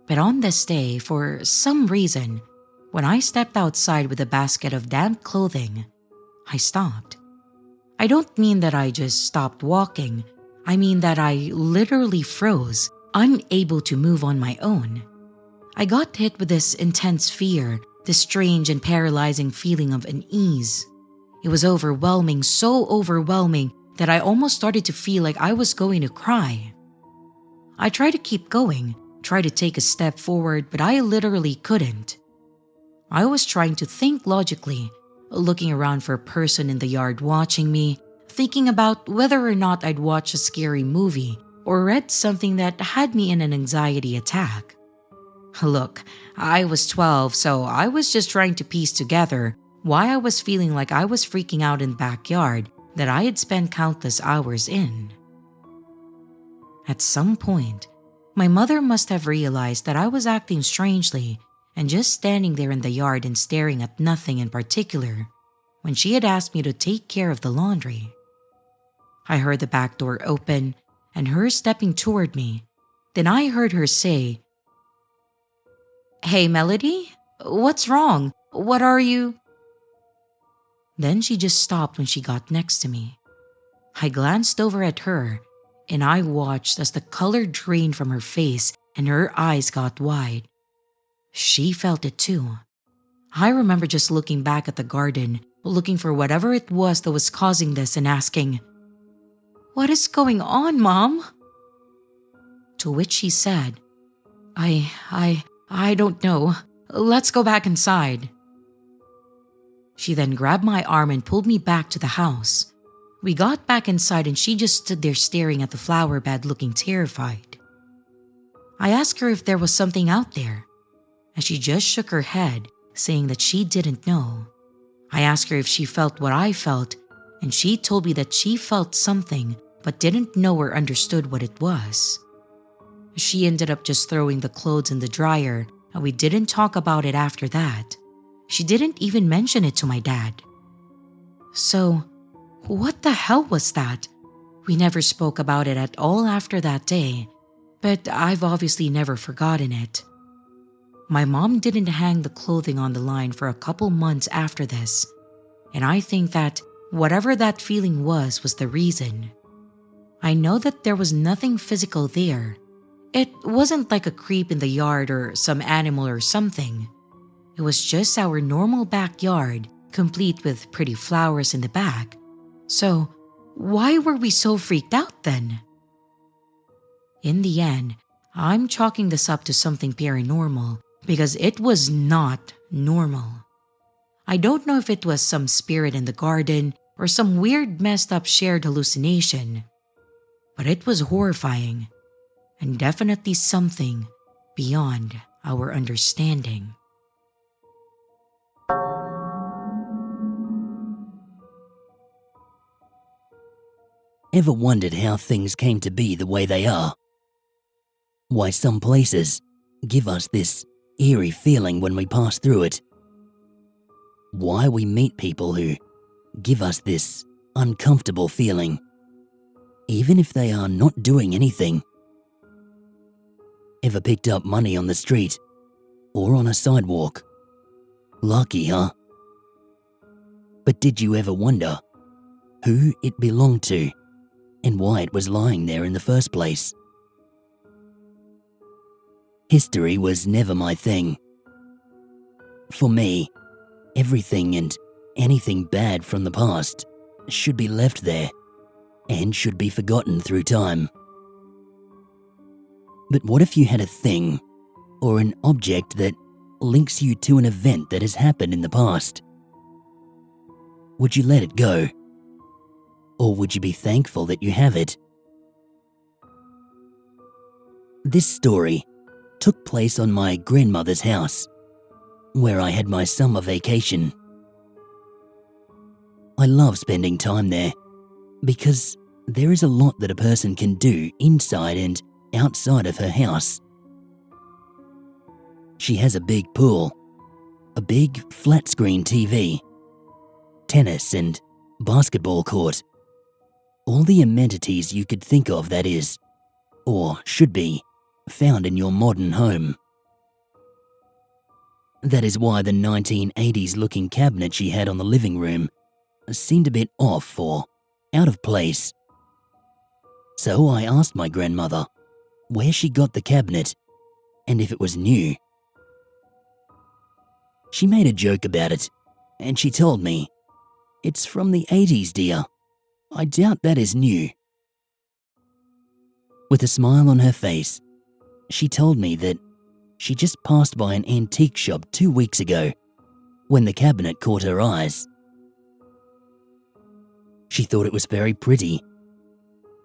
But on this day, for some reason, when I stepped outside with a basket of damp clothing, I stopped. I don't mean that I just stopped walking. I mean that I literally froze, unable to move on my own. I got hit with this intense fear, this strange and paralyzing feeling of unease. It was overwhelming, so overwhelming that I almost started to feel like I was going to cry. I tried to keep going, tried to take a step forward, but I literally couldn't. I was trying to think logically, looking around for a person in the yard watching me, thinking about whether or not I'd watch a scary movie or read something that had me in an anxiety attack. Look, I was 12, so I was just trying to piece together why I was feeling like I was freaking out in the backyard that I had spent countless hours in. At some point, my mother must have realized that I was acting strangely and just standing there in the yard and staring at nothing in particular when she had asked me to take care of the laundry. I heard the back door open and her stepping toward me. Then I heard her say, "Hey, Melody, what's wrong? What are you?" Then she just stopped when she got next to me. I glanced over at her and I watched as the color drained from her face and her eyes got wide. She felt it too. I remember just looking back at the garden, looking for whatever it was that was causing this and asking, "What is going on, Mom?" To which she said, I don't know. Let's go back inside." She then grabbed my arm and pulled me back to the house. We got back inside and she just stood there staring at the flower bed looking terrified. I asked her if there was something out there, and she just shook her head, saying that she didn't know. I asked her if she felt what I felt, and she told me that she felt something but didn't know or understood what it was. She ended up just throwing the clothes in the dryer, and we didn't talk about it after that. She didn't even mention it to my dad. So, what the hell was that? We never spoke about it at all after that day, but I've obviously never forgotten it. My mom didn't hang the clothing on the line for a couple months after this, and I think that whatever that feeling was the reason. I know that there was nothing physical there. It wasn't like a creep in the yard or some animal or something. It was just our normal backyard, complete with pretty flowers in the back. So, why were we so freaked out then? In the end, I'm chalking this up to something paranormal because it was not normal. I don't know if it was some spirit in the garden or some weird messed up shared hallucination, but it was horrifying and definitely something beyond our understanding. Ever wondered how things came to be the way they are? Why some places give us this eerie feeling when we pass through it? Why we meet people who give us this uncomfortable feeling, even if they are not doing anything? Ever picked up money on the street or on a sidewalk? Lucky, huh? But did you ever wonder who it belonged to and why it was lying there in the first place? History was never my thing. For me, everything and anything bad from the past should be left there and should be forgotten through time. But what if you had a thing or an object that links you to an event that has happened in the past? Would you let it go? Or would you be thankful that you have it? This story took place on my grandmother's house, where I had my summer vacation. I love spending time there because there is a lot that a person can do inside and outside of her house. She has a big pool, a big flat-screen TV, tennis and basketball court, all the amenities you could think of, that is, or should be, found in your modern home. That is why the 1980s looking cabinet she had on the living room seemed a bit off or out of place. So I asked my grandmother where she got the cabinet and if it was new. She made a joke about it and she told me, "It's from the 80s, dear. I doubt that is new." With a smile on her face, she told me that she just passed by an antique shop 2 weeks ago when the cabinet caught her eyes. She thought it was very pretty,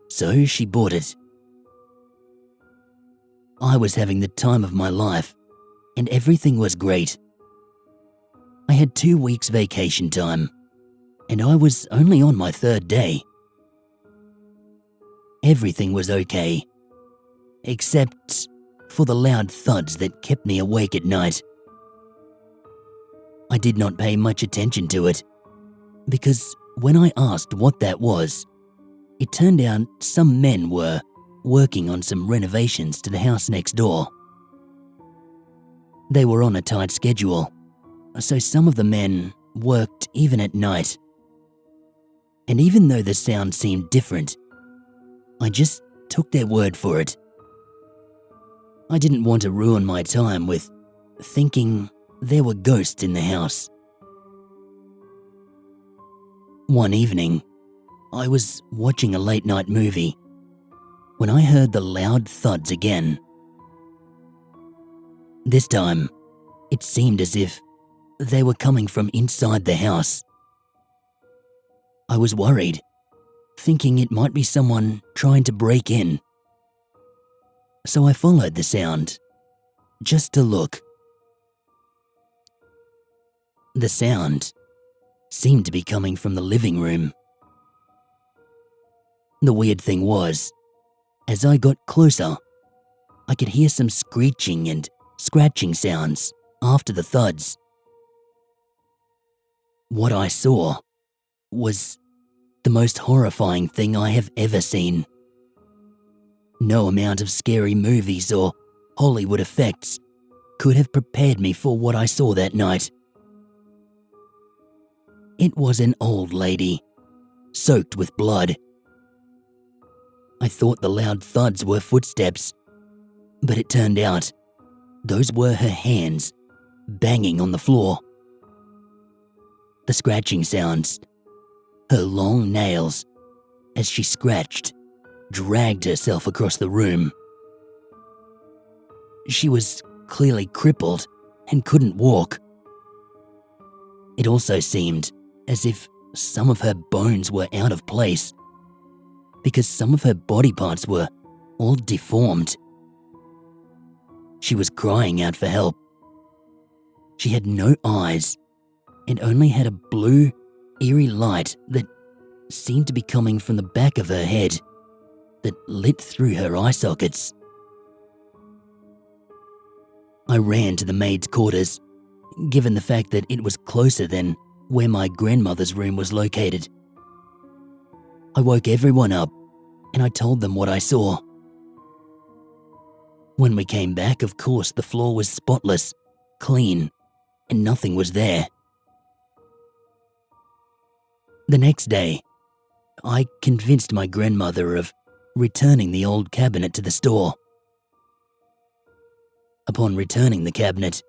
so she bought it. I was having the time of my life and everything was great. I had 2 weeks vacation time and I was only on my 3rd day. Everything was okay, except for the loud thuds that kept me awake at night. I did not pay much attention to it, because when I asked what that was, it turned out some men were working on some renovations to the house next door. They were on a tight schedule, so some of the men worked even at night. And even though the sound seemed different, I just took their word for it. I didn't want to ruin my time with thinking there were ghosts in the house. One evening, I was watching a late-night movie when I heard the loud thuds again. This time, it seemed as if they were coming from inside the house. I was worried, thinking it might be someone trying to break in. So I followed the sound, just to look. The sound seemed to be coming from the living room. The weird thing was, as I got closer, I could hear some screeching and scratching sounds after the thuds. What I saw was the most horrifying thing I have ever seen. No amount of scary movies or Hollywood effects could have prepared me for what I saw that night. It was an old lady, soaked with blood. I thought the loud thuds were footsteps, but it turned out those were her hands banging on the floor. The scratching sounds, her long nails as she scratched, dragged herself across the room. She was clearly crippled and couldn't walk. It also seemed as if some of her bones were out of place because some of her body parts were all deformed. She was crying out for help. She had no eyes and only had a blue, eerie light that seemed to be coming from the back of her head that lit through her eye sockets. I ran to the maid's quarters, given the fact that it was closer than where my grandmother's room was located. I woke everyone up and I told them what I saw. When we came back, of course, the floor was spotless, clean, and nothing was there. The next day, I convinced my grandmother of returning the old cabinet to the store. Upon returning the cabinet,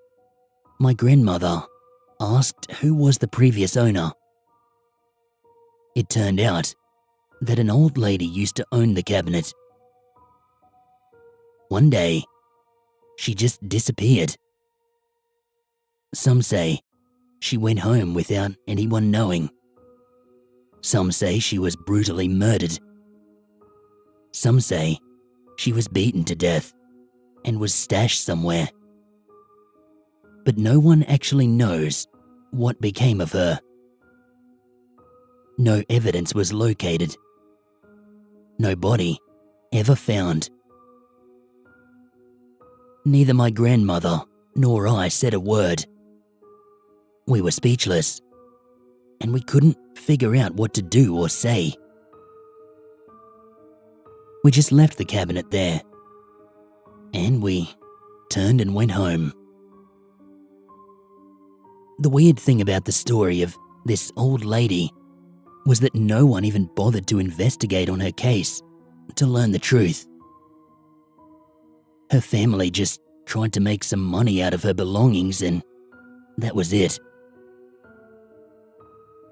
my grandmother asked who was the previous owner. It turned out that an old lady used to own the cabinet. One day, she just disappeared. Some say she went home without anyone knowing. Some say she was brutally murdered. Some say she was beaten to death and was stashed somewhere. But no one actually knows what became of her. No evidence was located. No body ever found. Neither my grandmother nor I said a word. We were speechless, and we couldn't figure out what to do or say. We just left the cabinet there, and we turned and went home. The weird thing about the story of this old lady was that no one even bothered to investigate on her case to learn the truth. Her family just tried to make some money out of her belongings, and that was it.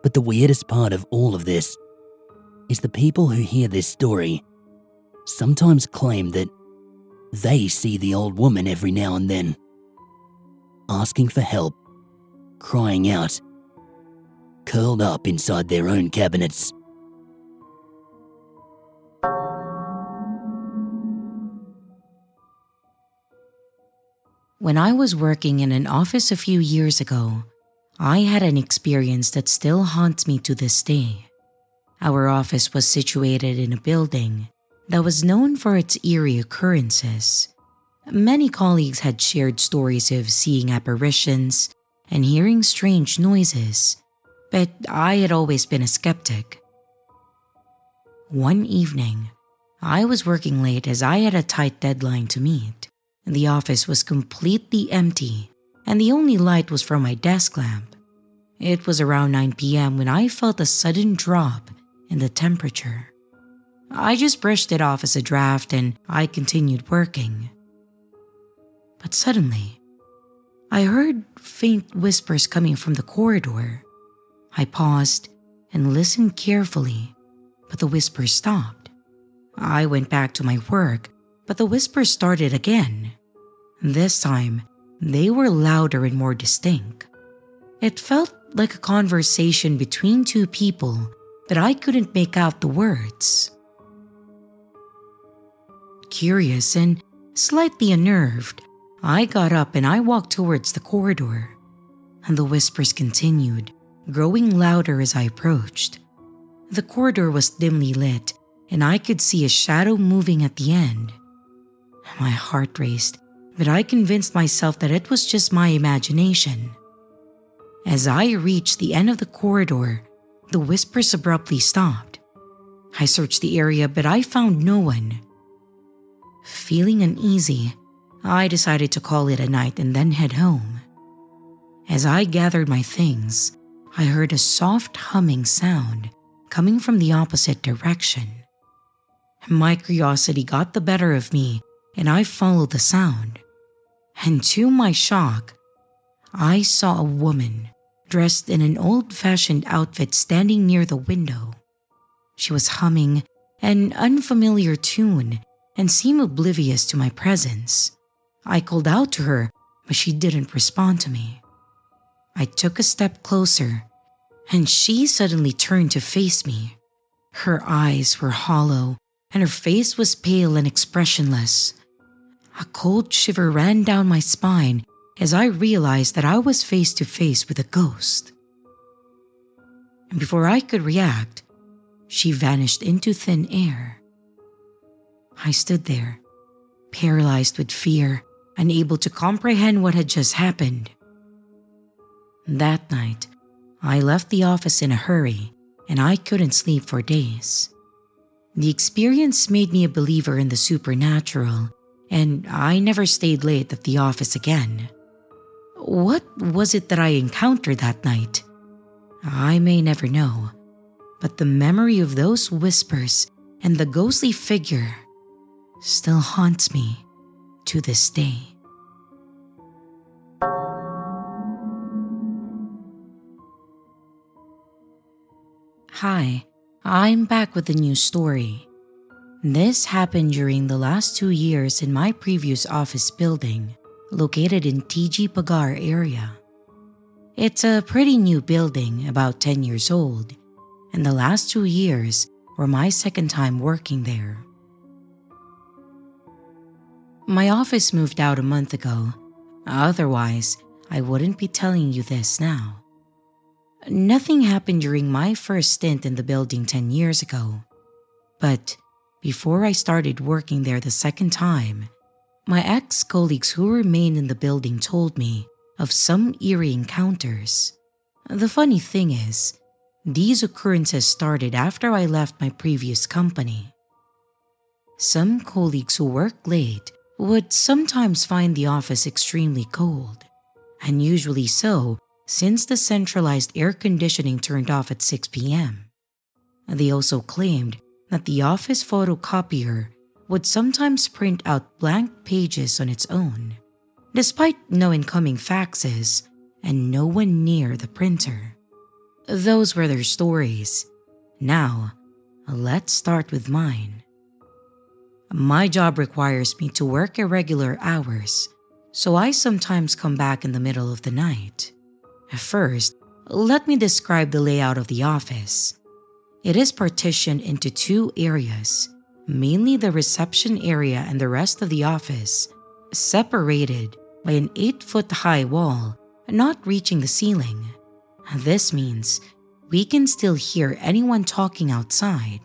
But the weirdest part of all of this is the people who hear this story sometimes claim that they see the old woman every now and then, asking for help, crying out, curled up inside their own cabinets. When I was working in an office a few years ago, I had an experience that still haunts me to this day. Our office was situated in a building that was known for its eerie occurrences. Many colleagues had shared stories of seeing apparitions and hearing strange noises, but I had always been a skeptic. One evening, I was working late as I had a tight deadline to meet. The office was completely empty, and the only light was from my desk lamp. It was around 9 p.m. when I felt a sudden drop in the temperature. I just brushed it off as a draft and I continued working. But suddenly, I heard faint whispers coming from the corridor. I paused and listened carefully, but the whispers stopped. I went back to my work, but the whispers started again. This time, they were louder and more distinct. It felt like a conversation between two people, but I couldn't make out the words. Curious and slightly unnerved, I got up and I walked towards the corridor. And the whispers continued, growing louder as I approached. The corridor was dimly lit, and I could see a shadow moving at the end. My heart raced, but I convinced myself that it was just my imagination. As I reached the end of the corridor, the whispers abruptly stopped. I searched the area, but I found no one. Feeling uneasy, I decided to call it a night and then head home. As I gathered my things, I heard a soft humming sound coming from the opposite direction. My curiosity got the better of me, and I followed the sound. And to my shock, I saw a woman dressed in an old-fashioned outfit standing near the window. She was humming an unfamiliar tune and seemed oblivious to my presence. I called out to her, but she didn't respond to me. I took a step closer, and she suddenly turned to face me. Her eyes were hollow, and her face was pale and expressionless. A cold shiver ran down my spine as I realized that I was face to face with a ghost. And before I could react, she vanished into thin air. I stood there, paralyzed with fear, unable to comprehend what had just happened. That night, I left the office in a hurry, and I couldn't sleep for days. The experience made me a believer in the supernatural, and I never stayed late at the office again. What was it that I encountered that night? I may never know, but the memory of those whispers and the ghostly figure still haunts me to this day. Hi, I'm back with a new story. This happened during the last 2 years in my previous office building, located in TG Pagar area. It's a pretty new building, about 10 years old, and the last 2 years were my second time working there. My office moved out a month ago, otherwise I wouldn't be telling you this now. Nothing happened during my first stint in the building 10 years ago, but before I started working there the second time, my ex-colleagues who remained in the building told me of some eerie encounters. The funny thing is, these occurrences started after I left my previous company. Some colleagues who worked late would sometimes find the office extremely cold, and usually so since the centralized air conditioning turned off at 6 p.m. They also claimed that the office photocopier would sometimes print out blank pages on its own, despite no incoming faxes and no one near the printer. Those were their stories. Now, let's start with mine. My job requires me to work irregular hours, so I sometimes come back in the middle of the night. First, let me describe the layout of the office. It is partitioned into 2 areas, mainly the reception area and the rest of the office, separated by an 8-foot-high wall not reaching the ceiling. This means we can still hear anyone talking outside.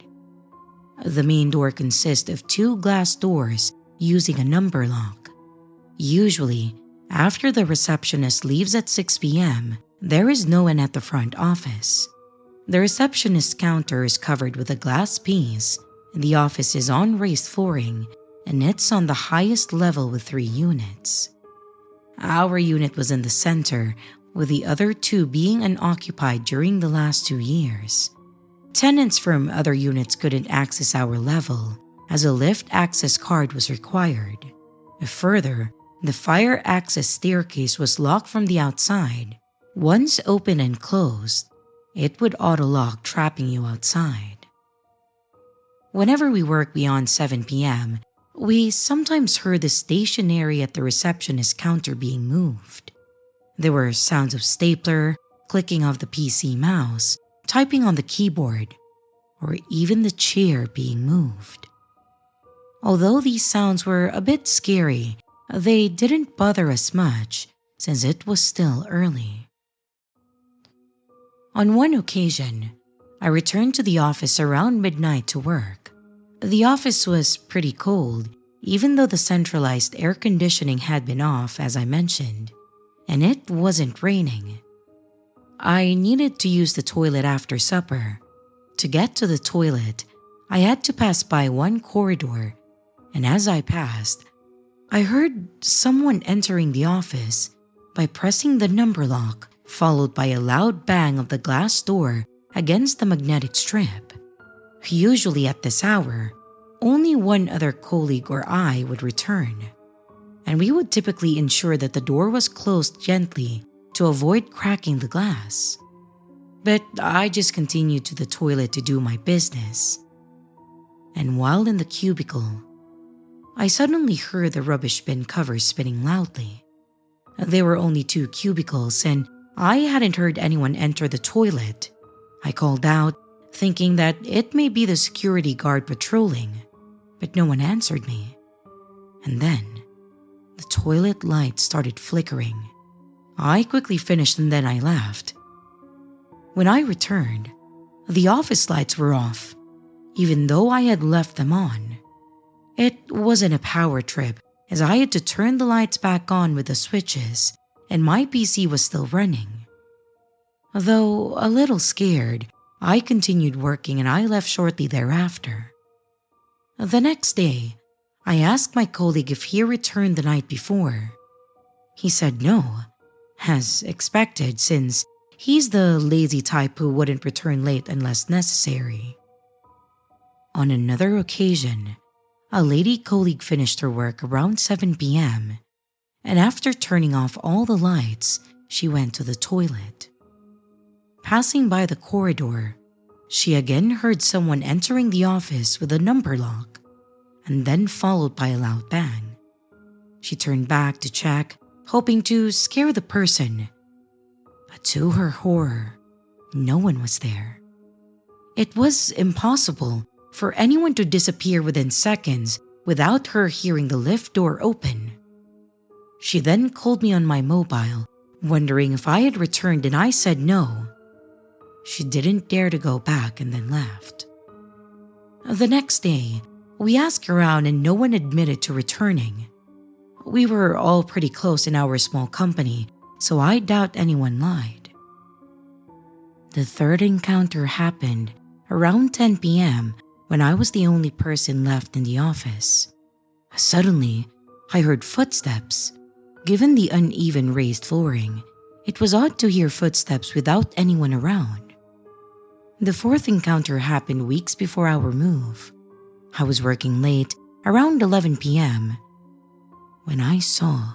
The main door consists of 2 glass doors using a number lock. Usually, after the receptionist leaves at 6 p.m., there is no one at the front office. The receptionist counter is covered with a glass piece, and the office is on raised flooring, and it's on the highest level with 3 units. Our unit was in the center, with the other 2 being unoccupied during the last 2 years. Tenants from other units couldn't access our level, as a lift access card was required. Further, the fire access staircase was locked from the outside. Once open and closed, it would auto-lock, trapping you outside. Whenever we worked beyond 7 p.m., we sometimes heard the stationery at the receptionist counter being moved. There were sounds of stapler, clicking of the PC mouse, typing on the keyboard, or even the chair being moved. Although these sounds were a bit scary, they didn't bother us much since it was still early. On one occasion, I returned to the office around midnight to work. The office was pretty cold, even though the centralized air conditioning had been off, as I mentioned, and it wasn't raining. I needed to use the toilet after supper. To get to the toilet, I had to pass by one corridor, and as I passed, I heard someone entering the office by pressing the number lock, followed by a loud bang of the glass door against the magnetic strip. Usually at this hour, only one other colleague or I would return, and we would typically ensure that the door was closed gently to avoid cracking the glass. But I just continued to the toilet to do my business. And while in the cubicle, I suddenly heard the rubbish bin cover spinning loudly. There were only 2 cubicles, and I hadn't heard anyone enter the toilet. I called out, thinking that it may be the security guard patrolling, but no one answered me. And then, the toilet light started flickering. I quickly finished and then I left. When I returned, the office lights were off, even though I had left them on. It wasn't a power trip, as I had to turn the lights back on with the switches, and my PC was still running. Though a little scared, I continued working and I left shortly thereafter. The next day, I asked my colleague if he returned the night before. He said no, as expected, since he's the lazy type who wouldn't return late unless necessary. On another occasion, a lady colleague finished her work around 7 p.m., and after turning off all the lights, she went to the toilet. Passing by the corridor, she again heard someone entering the office with a number lock, and then followed by a loud bang. She turned back to check, hoping to scare the person, but to her horror, no one was there. It was impossible for anyone to disappear within seconds without her hearing the lift door open. She then called me on my mobile, wondering if I had returned, and I said no. She didn't dare to go back and then left. The next day, we asked around and no one admitted to returning. We were all pretty close in our small company, so I doubt anyone lied. The third encounter happened around 10 p.m. when I was the only person left in the office. Suddenly, I heard footsteps. Given the uneven raised flooring, it was odd to hear footsteps without anyone around. The fourth encounter happened weeks before our move. I was working late, around 11 p.m., when I saw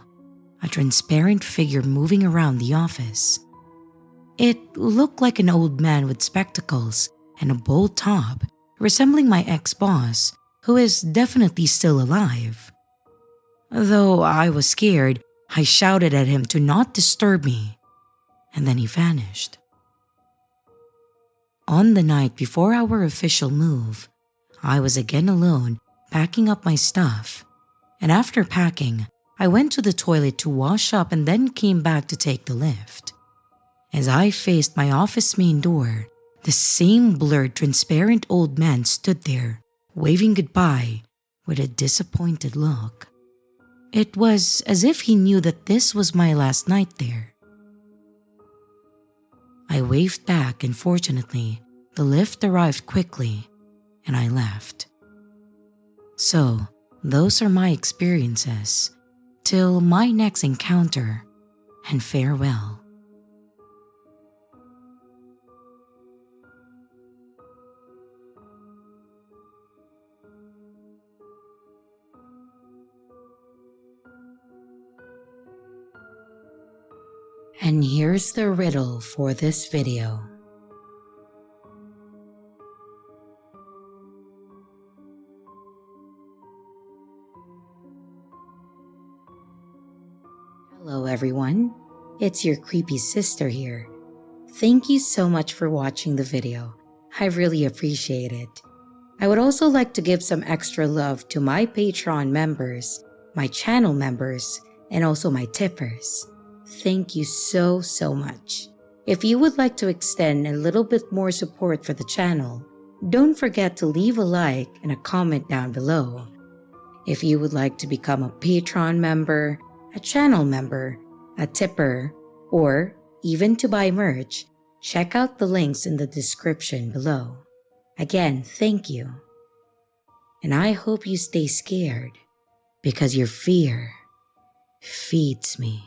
a transparent figure moving around the office. It looked like an old man with spectacles and a bold top, resembling my ex-boss, who is definitely still alive. Though I was scared, I shouted at him to not disturb me, and then he vanished. On the night before our official move, I was again alone packing up my stuff, and after packing, I went to the toilet to wash up and then came back to take the lift. As I faced my office main door, the same blurred, transparent old man stood there, waving goodbye with a disappointed look. It was as if he knew that this was my last night there. I waved back and fortunately, the lift arrived quickly and I left. So, those are my experiences. Till my next encounter, and farewell. And here's the riddle for this video. Hello everyone, it's your creepy sister here. Thank you so much for watching the video. I really appreciate it. I would also like to give some extra love to my Patreon members, my channel members, and also my tippers. Thank you so much. If you would like to extend a little bit more support for the channel, don't forget to leave a like and a comment down below. If you would like to become a Patreon member, a channel member, a tipper, or even to buy merch, check out the links in the description below. Again, thank you. And I hope you stay scared, because your fear feeds me.